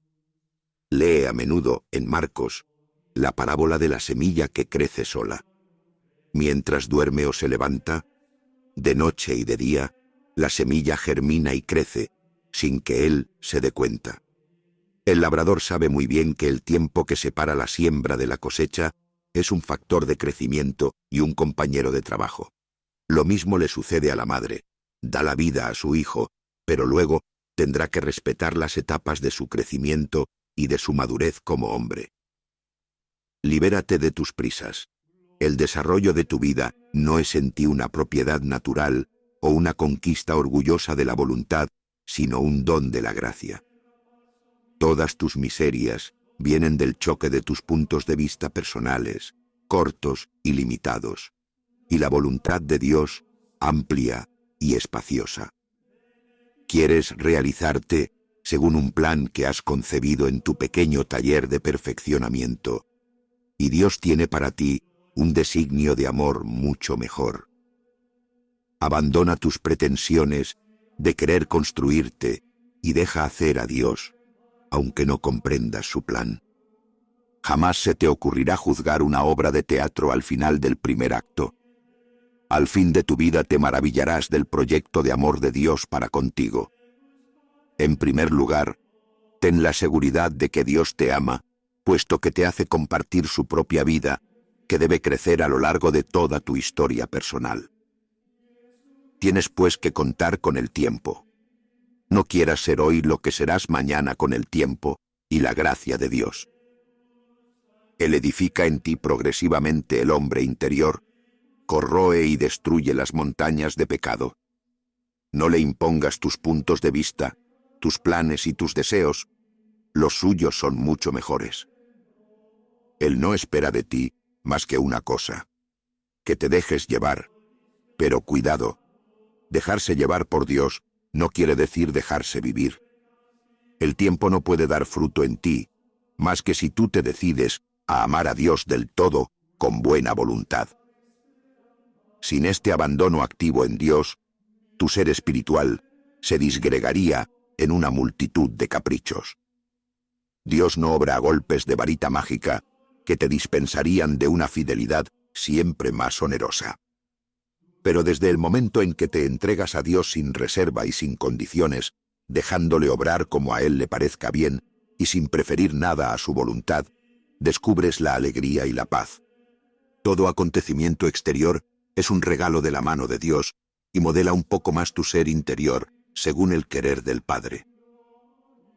Speaker 1: Lee a menudo en Marcos la parábola de la semilla que crece sola. Mientras duerme o se levanta, de noche y de día, la semilla germina y crece, sin que él se dé cuenta. El labrador sabe muy bien que el tiempo que separa la siembra de la cosecha es un factor de crecimiento y un compañero de trabajo. Lo mismo le sucede a la madre. Da la vida a su hijo, pero luego tendrá que respetar las etapas de su crecimiento y de su madurez como hombre. Libérate de tus prisas. El desarrollo de tu vida no es en ti una propiedad natural o una conquista orgullosa de la voluntad, sino un don de la gracia. Todas tus miserias vienen del choque de tus puntos de vista personales, cortos y limitados, y la voluntad de Dios, amplia y espaciosa. Quieres realizarte según un plan que has concebido en tu pequeño taller de perfeccionamiento, y Dios tiene para ti un designio de amor mucho mejor. Abandona tus pretensiones de querer construirte y deja hacer a Dios, aunque no comprendas su plan. Jamás se te ocurrirá juzgar una obra de teatro al final del primer acto. Al fin de tu vida te maravillarás del proyecto de amor de Dios para contigo. En primer lugar, ten la seguridad de que Dios te ama, puesto que te hace compartir su propia vida, que debe crecer a lo largo de toda tu historia personal. Tienes pues que contar con el tiempo. No quieras ser hoy lo que serás mañana con el tiempo y la gracia de Dios. Él edifica en ti progresivamente el hombre interior, corroe y destruye las montañas de pecado. No le impongas tus puntos de vista, tus planes y tus deseos. Los suyos son mucho mejores. Él no espera de ti más que una cosa: que te dejes llevar. Pero cuidado, dejarse llevar por Dios no quiere decir dejarse vivir. El tiempo no puede dar fruto en ti, más que si tú te decides a amar a Dios del todo, con buena voluntad. Sin este abandono activo en Dios, tu ser espiritual se disgregaría en una multitud de caprichos. Dios no obra a golpes de varita mágica que te dispensarían de una fidelidad siempre más onerosa. Pero desde el momento en que te entregas a Dios sin reserva y sin condiciones, dejándole obrar como a Él le parezca bien y sin preferir nada a su voluntad, descubres la alegría y la paz. Todo acontecimiento exterior es un regalo de la mano de Dios y modela un poco más tu ser interior según el querer del Padre.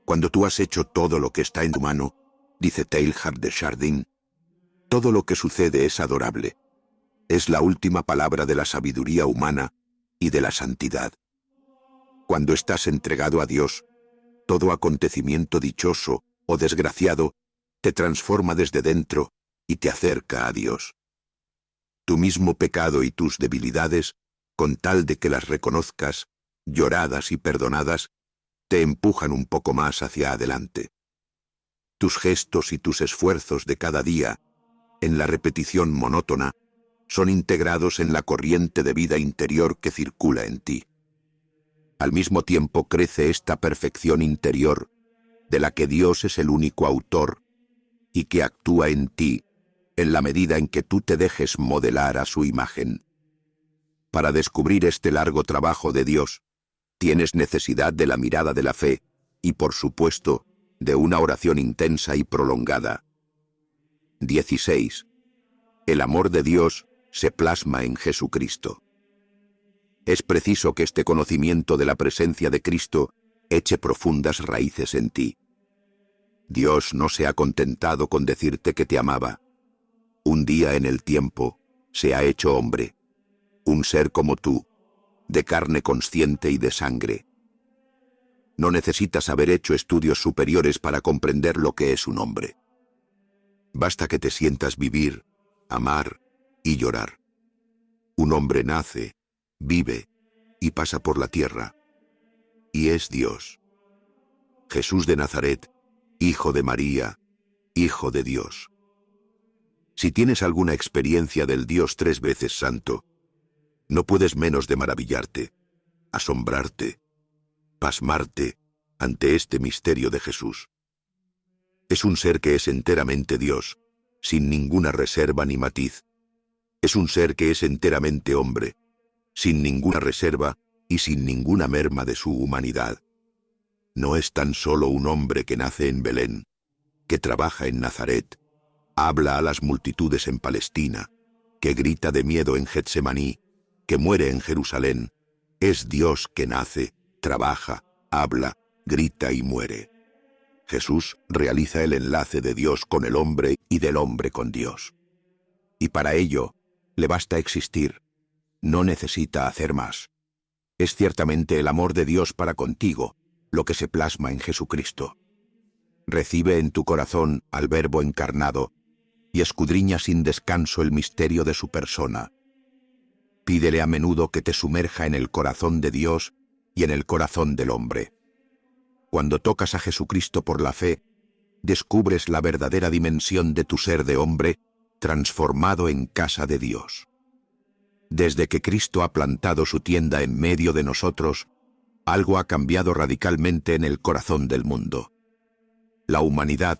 Speaker 1: Cuando tú has hecho todo lo que está en tu mano, dice Teilhard de Chardin, todo lo que sucede es adorable. Es la última palabra de la sabiduría humana y de la santidad. Cuando estás entregado a Dios, todo acontecimiento dichoso o desgraciado te transforma desde dentro y te acerca a Dios. Tu mismo pecado y tus debilidades, con tal de que las reconozcas, lloradas y perdonadas, te empujan un poco más hacia adelante. Tus gestos y tus esfuerzos de cada día, en la repetición monótona, son integrados en la corriente de vida interior que circula en ti. Al mismo tiempo crece esta perfección interior, de la que Dios es el único autor, y que actúa en ti en la medida en que tú te dejes modelar a su imagen. Para descubrir este largo trabajo de Dios, tienes necesidad de la mirada de la fe y, por supuesto, de una oración intensa y prolongada. 16. El amor de Dios se plasma en Jesucristo. Es preciso que este conocimiento de la presencia de Cristo eche profundas raíces en ti. Dios no se ha contentado con decirte que te amaba. Un día en el tiempo se ha hecho hombre, un ser como tú, de carne consciente y de sangre. No necesitas haber hecho estudios superiores para comprender lo que es un hombre. Basta que te sientas vivir, amar y llorar. Un hombre nace, vive y pasa por la tierra, y es Dios. Jesús de Nazaret, Hijo de María, Hijo de Dios. Si tienes alguna experiencia del Dios 3 veces santo, no puedes menos de maravillarte, asombrarte, pasmarte ante este misterio de Jesús. Es un ser que es enteramente Dios, sin ninguna reserva ni matiz. Es un ser que es enteramente hombre, sin ninguna reserva y sin ninguna merma de su humanidad. No es tan solo un hombre que nace en Belén, que trabaja en Nazaret, Habla a las multitudes en Palestina, que grita de miedo en Getsemaní, que muere en Jerusalén. Es Dios que nace, trabaja, habla, grita y muere. Jesús realiza el enlace de Dios con el hombre y del hombre con Dios. Y para ello, le basta existir. No necesita hacer más. Es ciertamente el amor de Dios para contigo, lo que se plasma en Jesucristo. Recibe en tu corazón al Verbo encarnado y escudriña sin descanso el misterio de su persona. Pídele a menudo que te sumerja en el corazón de Dios y en el corazón del hombre. Cuando tocas a Jesucristo por la fe, descubres la verdadera dimensión de tu ser de hombre transformado en casa de Dios. Desde que Cristo ha plantado su tienda en medio de nosotros, algo ha cambiado radicalmente en el corazón del mundo. La humanidad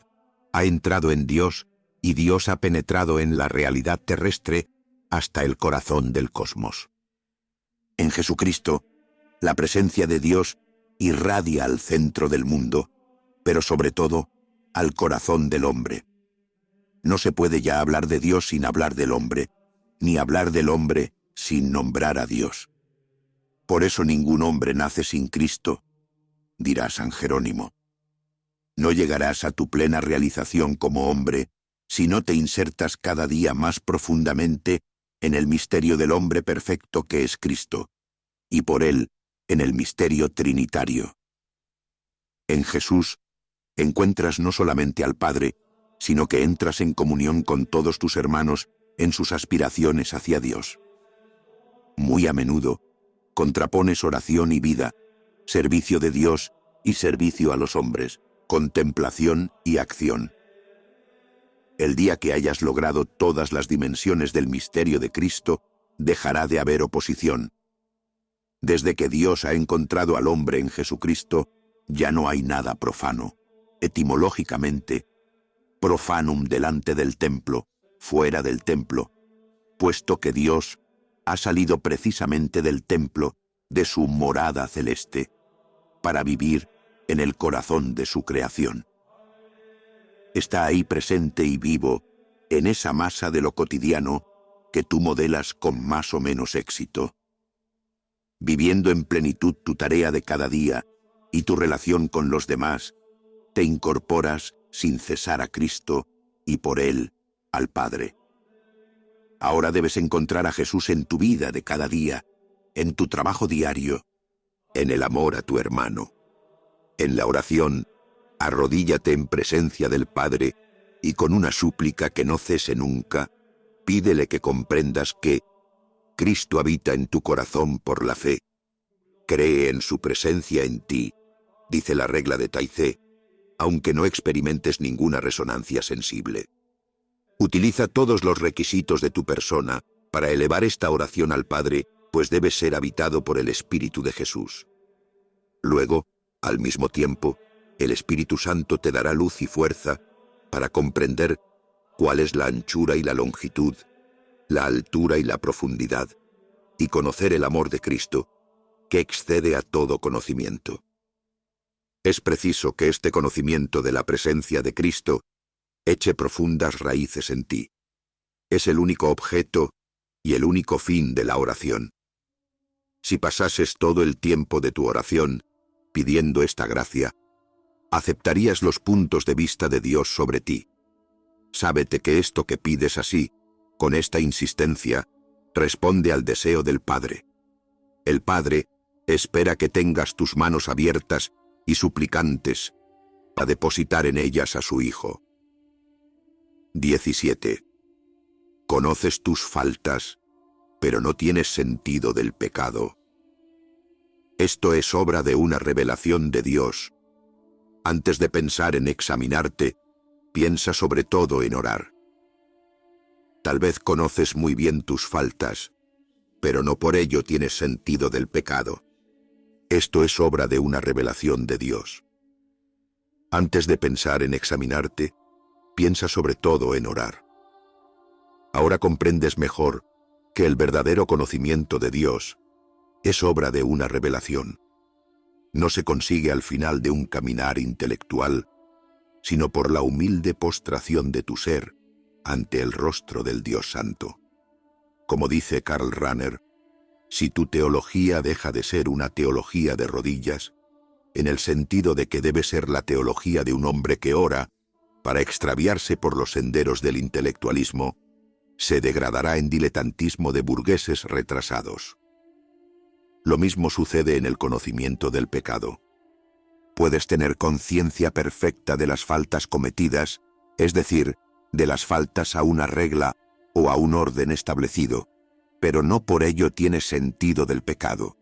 Speaker 1: ha entrado en Dios y Dios ha penetrado en la realidad terrestre hasta el corazón del cosmos. En Jesucristo, la presencia de Dios irradia al centro del mundo, pero sobre todo al corazón del hombre. No se puede ya hablar de Dios sin hablar del hombre, ni hablar del hombre sin nombrar a Dios. Por eso ningún hombre nace sin Cristo, dirá San Jerónimo. No llegarás a tu plena realización como hombre si no te insertas cada día más profundamente en el misterio del hombre perfecto que es Cristo, y por él en el misterio trinitario. En Jesús encuentras no solamente al Padre, sino que entras en comunión con todos tus hermanos en sus aspiraciones hacia Dios. Muy a menudo contrapones oración y vida, servicio de Dios y servicio a los hombres, contemplación y acción. El día que hayas logrado todas las dimensiones del misterio de Cristo, dejará de haber oposición. Desde que Dios ha encontrado al hombre en Jesucristo, ya no hay nada profano. Etimológicamente, profanum delante del templo, fuera del templo, puesto que Dios ha salido precisamente del templo, de su morada celeste, para vivir en el corazón de su creación. Está ahí presente y vivo, en esa masa de lo cotidiano que tú modelas con más o menos éxito. Viviendo en plenitud tu tarea de cada día y tu relación con los demás, te incorporas sin cesar a Cristo y por Él al Padre. Ahora debes encontrar a Jesús en tu vida de cada día, en tu trabajo diario, en el amor a tu hermano. En la oración, arrodíllate en presencia del Padre y con una súplica que no cese nunca, pídele que comprendas que Cristo habita en tu corazón por la fe. Cree en su presencia en ti, dice la regla de Taizé, aunque no experimentes ninguna resonancia sensible. Utiliza todos los requisitos de tu persona para elevar esta oración al Padre, pues debes ser habitado por el Espíritu de Jesús. Luego, al mismo tiempo, el Espíritu Santo te dará luz y fuerza para comprender cuál es la anchura y la longitud, la altura y la profundidad, y conocer el amor de Cristo, que excede a todo conocimiento. Es preciso que este conocimiento de la presencia de Cristo eche profundas raíces en ti. Es el único objeto y el único fin de la oración. Si pasases todo el tiempo de tu oración pidiendo esta gracia, aceptarías los puntos de vista de Dios sobre ti. Sábete que esto que pides así, con esta insistencia, responde al deseo del Padre. El Padre espera que tengas tus manos abiertas y suplicantes a depositar en ellas a su Hijo. 17. Conoces tus faltas, pero no tienes sentido del pecado. Esto es obra de una revelación de Dios. Antes de pensar en examinarte, piensa sobre todo en orar. Tal vez conoces muy bien tus faltas, pero no por ello tienes sentido del pecado. Esto es obra de una revelación de Dios. Antes de pensar en examinarte, piensa sobre todo en orar. Ahora comprendes mejor que el verdadero conocimiento de Dios es obra de una revelación. No se consigue al final de un caminar intelectual, sino por la humilde postración de tu ser ante el rostro del Dios Santo. Como dice Karl Rahner, si tu teología deja de ser una teología de rodillas, en el sentido de que debe ser la teología de un hombre que ora, para extraviarse por los senderos del intelectualismo, se degradará en diletantismo de burgueses retrasados. Lo mismo sucede en el conocimiento del pecado. Puedes tener conciencia perfecta de las faltas cometidas, es decir, de las faltas a una regla o a un orden establecido, pero no por ello tienes sentido del pecado.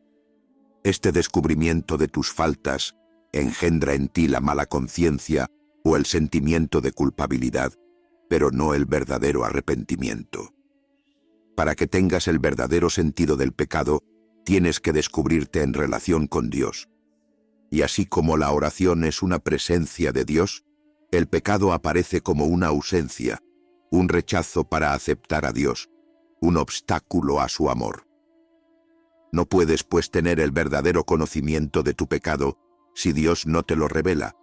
Speaker 1: Este descubrimiento de tus faltas engendra en ti la mala conciencia o el sentimiento de culpabilidad, pero no el verdadero arrepentimiento. Para que tengas el verdadero sentido del pecado, tienes que descubrirte en relación con Dios. Y así como la oración es una presencia de Dios, el pecado aparece como una ausencia, un rechazo para aceptar a Dios, un obstáculo a su amor. No puedes, pues, tener el verdadero conocimiento de tu pecado si Dios no te lo revela,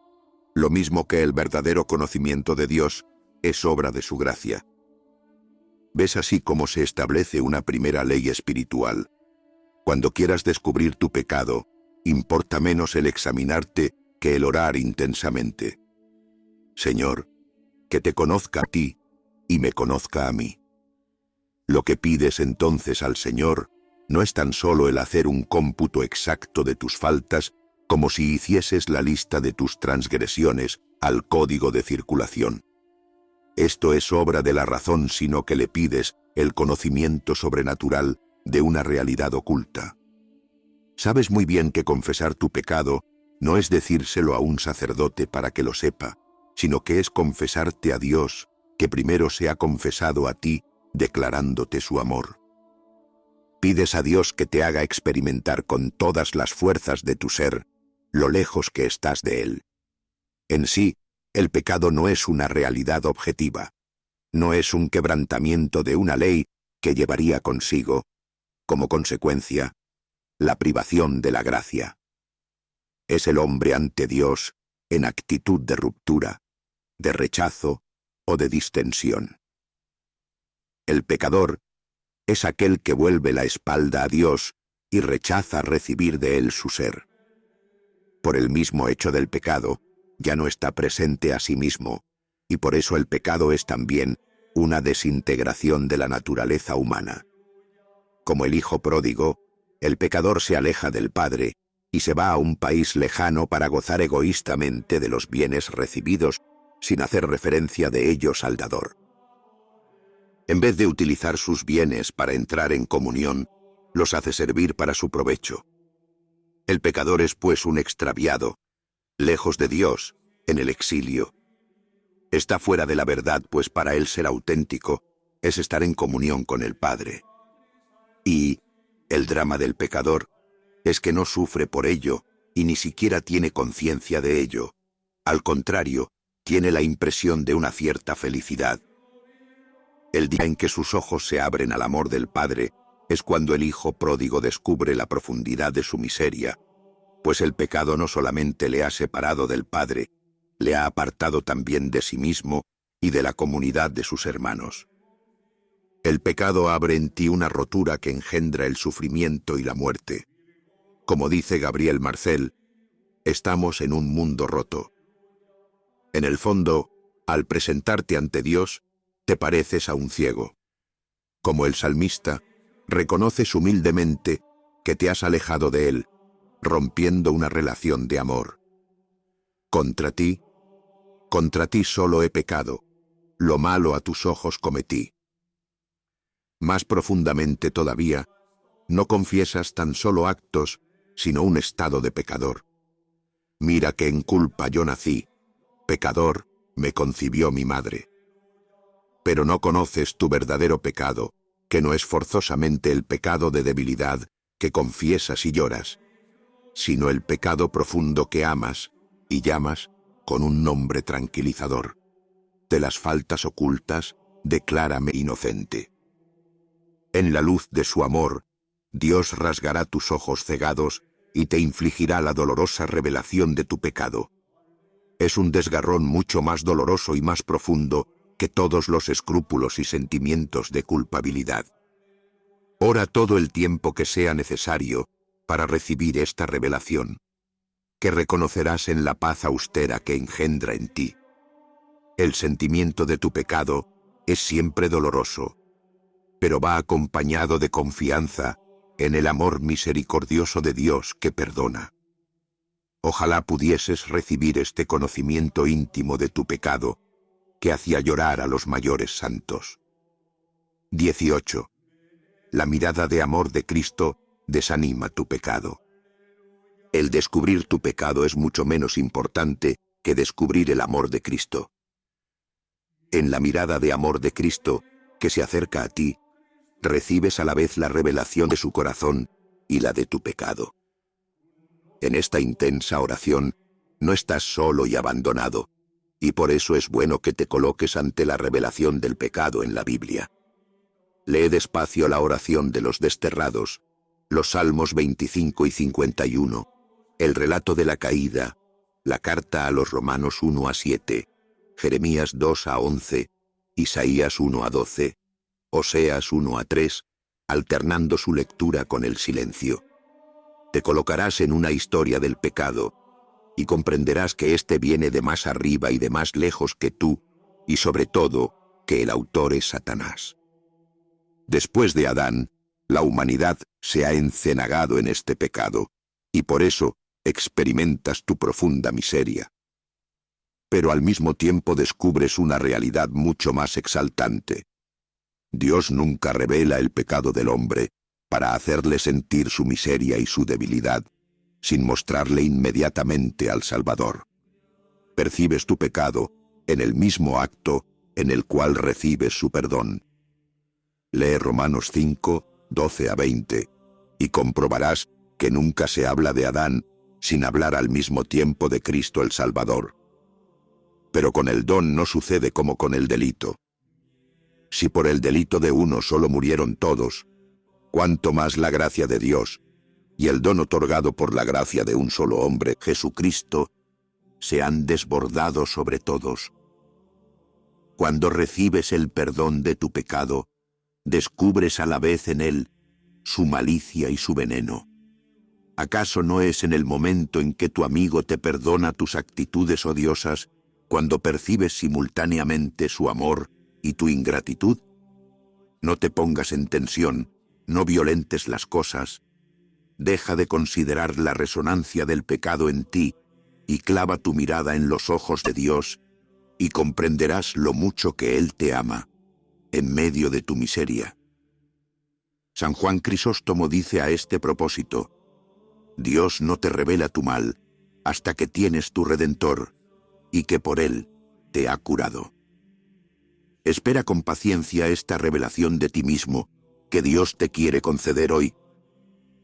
Speaker 1: lo mismo que el verdadero conocimiento de Dios es obra de su gracia. ¿Ves así cómo se establece una primera ley espiritual? Cuando quieras descubrir tu pecado, importa menos el examinarte que el orar intensamente. Señor, que te conozca a ti y me conozca a mí. Lo que pides entonces al Señor no es tan solo el hacer un cómputo exacto de tus faltas, como si hicieses la lista de tus transgresiones al código de circulación. Esto es obra de la razón, sino que le pides el conocimiento sobrenatural de una realidad oculta. Sabes muy bien que confesar tu pecado no es decírselo a un sacerdote para que lo sepa, sino que es confesarte a Dios, que primero se ha confesado a ti, declarándote su amor. Pides a Dios que te haga experimentar con todas las fuerzas de tu ser lo lejos que estás de Él. En sí, el pecado no es una realidad objetiva, no es un quebrantamiento de una ley que llevaría consigo, como consecuencia, la privación de la gracia. Es el hombre ante Dios en actitud de ruptura, de rechazo o de distensión. El pecador es aquel que vuelve la espalda a Dios y rechaza recibir de Él su ser. Por el mismo hecho del pecado, ya no está presente a sí mismo, y por eso el pecado es también una desintegración de la naturaleza humana. Como el hijo pródigo, el pecador se aleja del Padre y se va a un país lejano para gozar egoístamente de los bienes recibidos, sin hacer referencia de ellos al dador. En vez de utilizar sus bienes para entrar en comunión, los hace servir para su provecho. El pecador es, pues, un extraviado, lejos de Dios, en el exilio. Está fuera de la verdad, pues para él ser auténtico es estar en comunión con el Padre. Y el drama del pecador es que no sufre por ello y ni siquiera tiene conciencia de ello. Al contrario, tiene la impresión de una cierta felicidad. El día en que sus ojos se abren al amor del Padre es cuando el hijo pródigo descubre la profundidad de su miseria, pues el pecado no solamente le ha separado del Padre, le ha apartado también de sí mismo y de la comunidad de sus hermanos. El pecado abre en ti una rotura que engendra el sufrimiento y la muerte. Como dice Gabriel Marcel, estamos en un mundo roto. En el fondo, al presentarte ante Dios, te pareces a un ciego. Como el salmista, reconoces humildemente que te has alejado de Él, rompiendo una relación de amor. Contra ti solo he pecado, lo malo a tus ojos cometí. Más profundamente todavía, no confiesas tan solo actos, sino un estado de pecador. Mira que en culpa yo nací, pecador me concibió mi madre. Pero no conoces tu verdadero pecado, que no es forzosamente el pecado de debilidad que confiesas y lloras, sino el pecado profundo que amas y llamas con un nombre tranquilizador. De las faltas ocultas, declárame inocente. En la luz de su amor, Dios rasgará tus ojos cegados y te infligirá la dolorosa revelación de tu pecado. Es un desgarrón mucho más doloroso y más profundo que todos los escrúpulos y sentimientos de culpabilidad. Ora todo el tiempo que sea necesario para recibir esta revelación, que reconocerás en la paz austera que engendra en ti. El sentimiento de tu pecado es siempre doloroso, pero va acompañado de confianza en el amor misericordioso de Dios que perdona. Ojalá pudieses recibir este conocimiento íntimo de tu pecado, que hacía llorar a los mayores santos. 18. La mirada de amor de Cristo desanima tu pecado. El descubrir tu pecado es mucho menos importante que descubrir el amor de Cristo. En la mirada de amor de Cristo, que se acerca a ti, recibes a la vez la revelación de su corazón y la de tu pecado. En esta intensa oración no estás solo y abandonado, y por eso es bueno que te coloques ante la revelación del pecado en la Biblia. Lee despacio la oración de los desterrados, los Salmos 25 y 51, el relato de la caída, la carta a los Romanos 1 a 7, Jeremías 2 a 11, Isaías 1 a 12, Oseas 1 a 3, alternando su lectura con el silencio. Te colocarás en una historia del pecado y comprenderás que éste viene de más arriba y de más lejos que tú, y sobre todo, que el autor es Satanás. Después de Adán, la humanidad se ha encenagado en este pecado, y por eso experimentas tu profunda miseria. Pero al mismo tiempo descubres una realidad mucho más exaltante. Dios nunca revela el pecado del hombre para hacerle sentir su miseria y su debilidad, sin mostrarle inmediatamente al Salvador. Percibes tu pecado en el mismo acto en el cual recibes su perdón. Lee Romanos 5, 12 a 20, y comprobarás que nunca se habla de Adán sin hablar al mismo tiempo de Cristo el Salvador. Pero con el don no sucede como con el delito. Si por el delito de uno solo murieron todos, cuánto más la gracia de Dios y el don otorgado por la gracia de un solo hombre, Jesucristo, se han desbordado sobre todos. Cuando recibes el perdón de tu pecado, descubres a la vez en él su malicia y su veneno. ¿Acaso no es en el momento en que tu amigo te perdona tus actitudes odiosas, cuando percibes simultáneamente su amor y tu ingratitud? No te pongas en tensión, no violentes las cosas. Deja de considerar la resonancia del pecado en ti y clava tu mirada en los ojos de Dios y comprenderás lo mucho que Él te ama, en medio de tu miseria. San Juan Crisóstomo dice a este propósito: Dios no te revela tu mal hasta que tienes tu Redentor y que por Él te ha curado. Espera con paciencia esta revelación de ti mismo que Dios te quiere conceder hoy.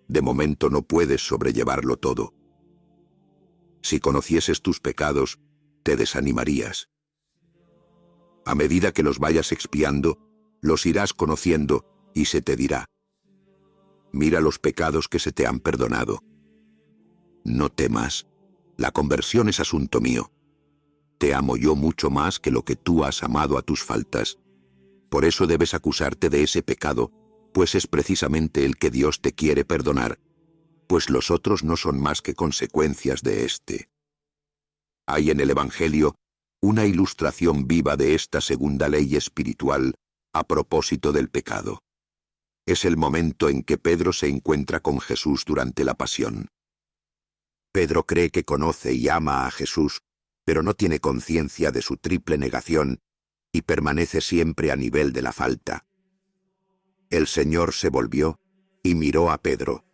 Speaker 1: De momento no puedes sobrellevarlo todo. Si conocieses tus pecados, te desanimarías. A medida que los vayas expiando, los irás conociendo y se te dirá: mira los pecados que se te han perdonado. No temas, la conversión es asunto mío. Te amo yo mucho más que lo que tú has amado a tus faltas. Por eso debes acusarte de ese pecado, pues es precisamente el que Dios te quiere perdonar, pues los otros no son más que consecuencias de éste. Hay en el Evangelio una ilustración viva de esta segunda ley espiritual a propósito del pecado. Es el momento en que Pedro se encuentra con Jesús durante la pasión. Pedro cree que conoce y ama a Jesús, pero no tiene conciencia de su triple negación y permanece siempre a nivel de la falta. El Señor se volvió y miró a Pedro,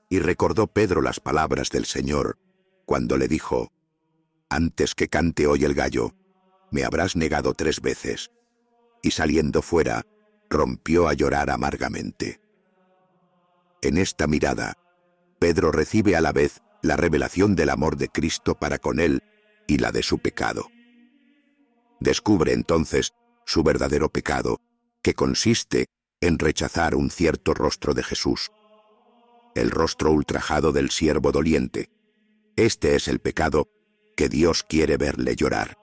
Speaker 1: y recordó Pedro las palabras del Señor, cuando le dijo: antes que cante hoy el gallo, me habrás negado 3 veces. Y saliendo fuera, rompió a llorar amargamente. En esta mirada, Pedro recibe a la vez la revelación del amor de Cristo para con él y la de su pecado. Descubre entonces su verdadero pecado, que consiste en rechazar un cierto rostro de Jesús, el rostro ultrajado del siervo doliente. Este es el pecado que Dios quiere verle llorar.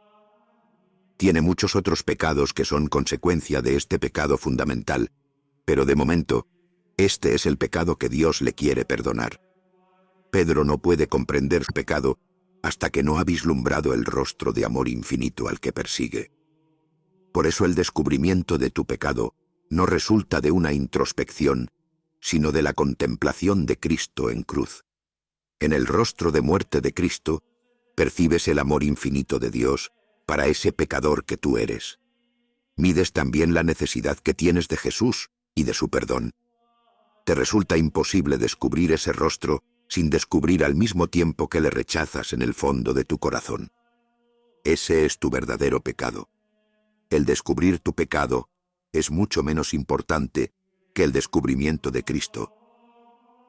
Speaker 1: Tiene muchos otros pecados que son consecuencia de este pecado fundamental, pero de momento, este es el pecado que Dios le quiere perdonar. Pedro no puede comprender su pecado hasta que no ha vislumbrado el rostro de amor infinito al que persigue. Por eso el descubrimiento de tu pecado no resulta de una introspección, sino de la contemplación de Cristo en cruz. En el rostro de muerte de Cristo, percibes el amor infinito de Dios para ese pecador que tú eres. Mides también la necesidad que tienes de Jesús y de su perdón. Te resulta imposible descubrir ese rostro sin descubrir al mismo tiempo que le rechazas en el fondo de tu corazón. Ese es tu verdadero pecado. El descubrir tu pecado es mucho menos importante que el descubrimiento de Cristo.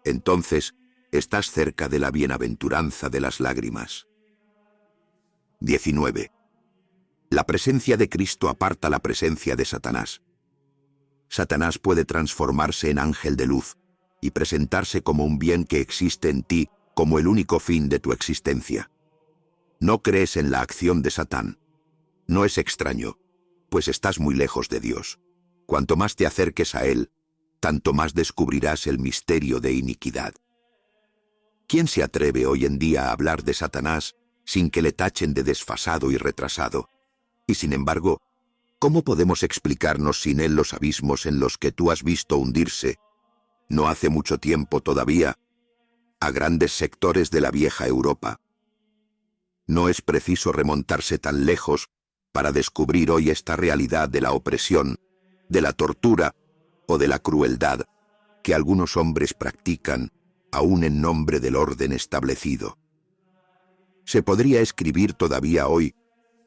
Speaker 1: Entonces, estás cerca de la bienaventuranza de las lágrimas. 19. La presencia de Cristo aparta la presencia de Satanás. Satanás puede transformarse en ángel de luz y presentarse como un bien que existe en ti como el único fin de tu existencia. No crees en la acción de Satán. No es extraño, pues estás muy lejos de Dios. Cuanto más te acerques a Él, tanto más descubrirás el misterio de iniquidad. ¿Quién se atreve hoy en día a hablar de Satanás sin que le tachen de desfasado y retrasado? Y sin embargo, ¿cómo podemos explicarnos sin él los abismos en los que tú has visto hundirse, no hace mucho tiempo todavía, a grandes sectores de la vieja Europa? No es preciso remontarse tan lejos para descubrir hoy esta realidad de la opresión, de la tortura o de la crueldad que algunos hombres practican aún en nombre del orden establecido. Se podría escribir todavía hoy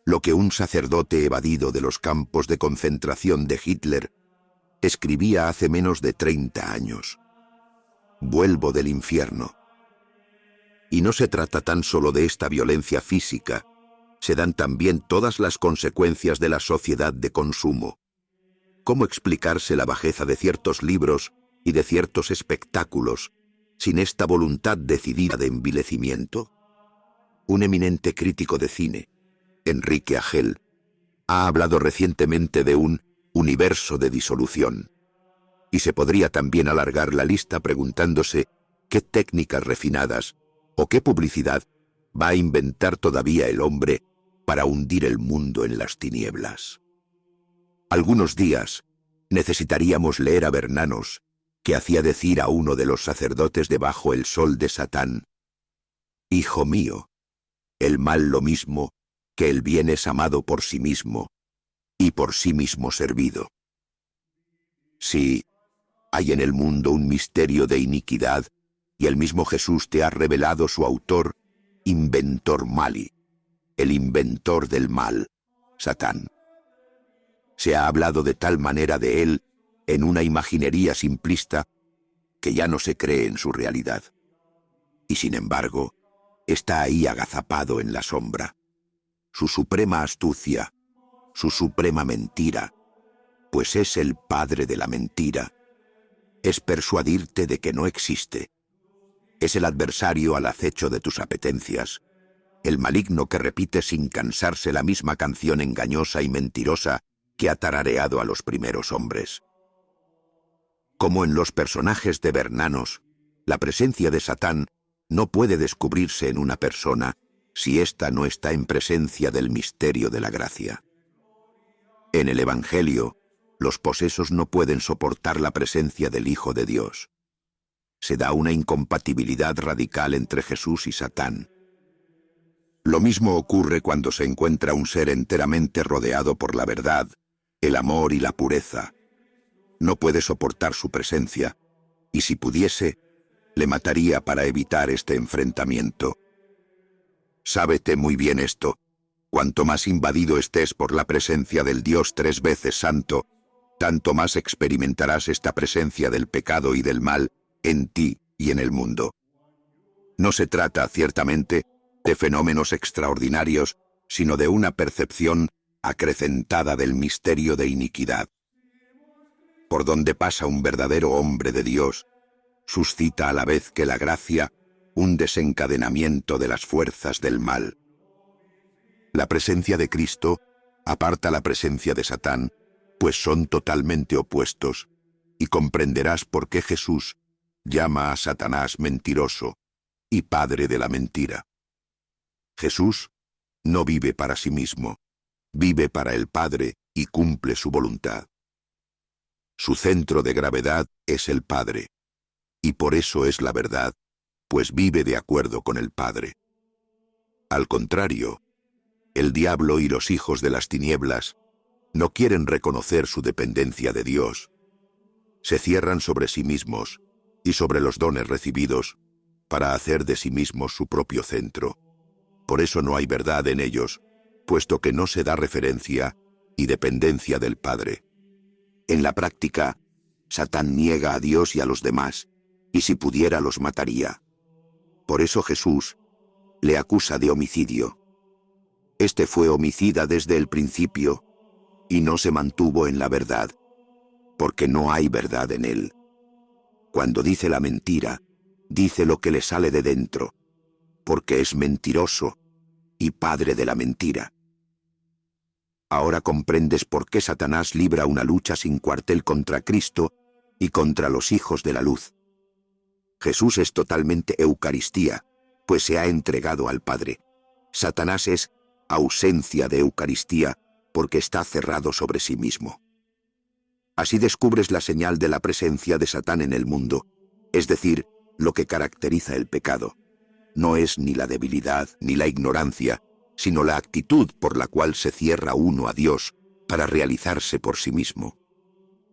Speaker 1: lo que un sacerdote evadido de los campos de concentración de Hitler escribía hace menos de 30 años. Vuelvo del infierno. Y no se trata tan solo de esta violencia física, se dan también todas las consecuencias de la sociedad de consumo. ¿Cómo explicarse la bajeza de ciertos libros y de ciertos espectáculos sin esta voluntad decidida de envilecimiento? Un eminente crítico de cine, Enrique Agel, ha hablado recientemente de un universo de disolución. Y se podría también alargar la lista preguntándose qué técnicas refinadas o qué publicidad va a inventar todavía el hombre para hundir el mundo en las tinieblas. Algunos días necesitaríamos leer a Bernanos, que hacía decir a uno de los sacerdotes debajo el sol de Satán: «Hijo mío, el mal lo mismo que el bien es amado por sí mismo y por sí mismo servido». Sí, hay en el mundo un misterio de iniquidad y el mismo Jesús te ha revelado su autor, Inventor Mali, el inventor del mal, Satán. Se ha hablado de tal manera de él en una imaginería simplista que ya no se cree en su realidad. Y sin embargo, está ahí agazapado en la sombra. Su suprema astucia, su suprema mentira, pues es el padre de la mentira, es persuadirte de que no existe. Es el adversario al acecho de tus apetencias, el maligno que repite sin cansarse la misma canción engañosa y mentirosa que ha tarareado a los primeros hombres. Como en los personajes de Bernanos, la presencia de Satán no puede descubrirse en una persona si ésta no está en presencia del misterio de la gracia. En el Evangelio, los posesos no pueden soportar la presencia del Hijo de Dios. Se da una incompatibilidad radical entre Jesús y Satán. Lo mismo ocurre cuando se encuentra un ser enteramente rodeado por la verdad, el amor y la pureza. No puede soportar su presencia, y si pudiese, le mataría para evitar este enfrentamiento. Sábete muy bien esto: cuanto más invadido estés por la presencia del Dios 3 veces santo, tanto más experimentarás esta presencia del pecado y del mal en ti y en el mundo. No se trata, ciertamente, de fenómenos extraordinarios, sino de una percepción acrecentada del misterio de iniquidad. Por donde pasa un verdadero hombre de Dios, suscita a la vez que la gracia un desencadenamiento de las fuerzas del mal. La presencia de Cristo Aparta la presencia de Satán, pues son totalmente opuestos, y comprenderás por qué Jesús llama a Satanás mentiroso y padre de la mentira. Jesús no vive para sí mismo, vive para el Padre y cumple su voluntad. Su centro de gravedad es el Padre, y por eso es la verdad, pues vive de acuerdo con el Padre. Al contrario, el diablo y los hijos de las tinieblas no quieren reconocer su dependencia de Dios. Se cierran sobre sí mismos y sobre los dones recibidos para hacer de sí mismos su propio centro. Por eso no hay verdad en ellos, puesto que no se da referencia y dependencia del Padre. En la práctica, Satán niega a Dios y a los demás, y si pudiera los mataría. Por eso Jesús le acusa de homicidio. Este fue homicida desde el principio y no se mantuvo en la verdad, porque no hay verdad en él. Cuando dice la mentira, dice lo que le sale de dentro, porque es mentiroso y padre de la mentira. Ahora comprendes por qué Satanás libra una lucha sin cuartel contra Cristo y contra los hijos de la luz. Jesús es totalmente Eucaristía, pues se ha entregado al Padre. Satanás es ausencia de Eucaristía, porque está cerrado sobre sí mismo. Así descubres la señal de la presencia de Satán en el mundo, es decir, lo que caracteriza el pecado. No es ni la debilidad ni la ignorancia, sino la actitud por la cual se cierra uno a Dios para realizarse por sí mismo.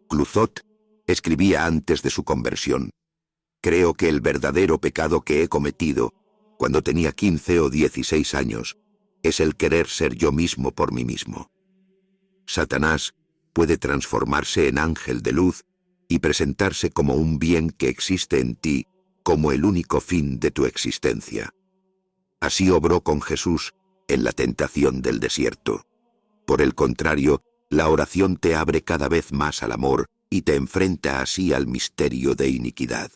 Speaker 1: Clouzot escribía antes de su conversión: «Creo que el verdadero pecado que he cometido, cuando tenía 15 o 16 años, es el querer ser yo mismo por mí mismo». Satanás puede transformarse en ángel de luz y presentarse como un bien que existe en ti, como el único fin de tu existencia. Así obró con Jesús en la tentación del desierto. Por el contrario, la oración te abre cada vez más al amor y te enfrenta así al misterio de iniquidad.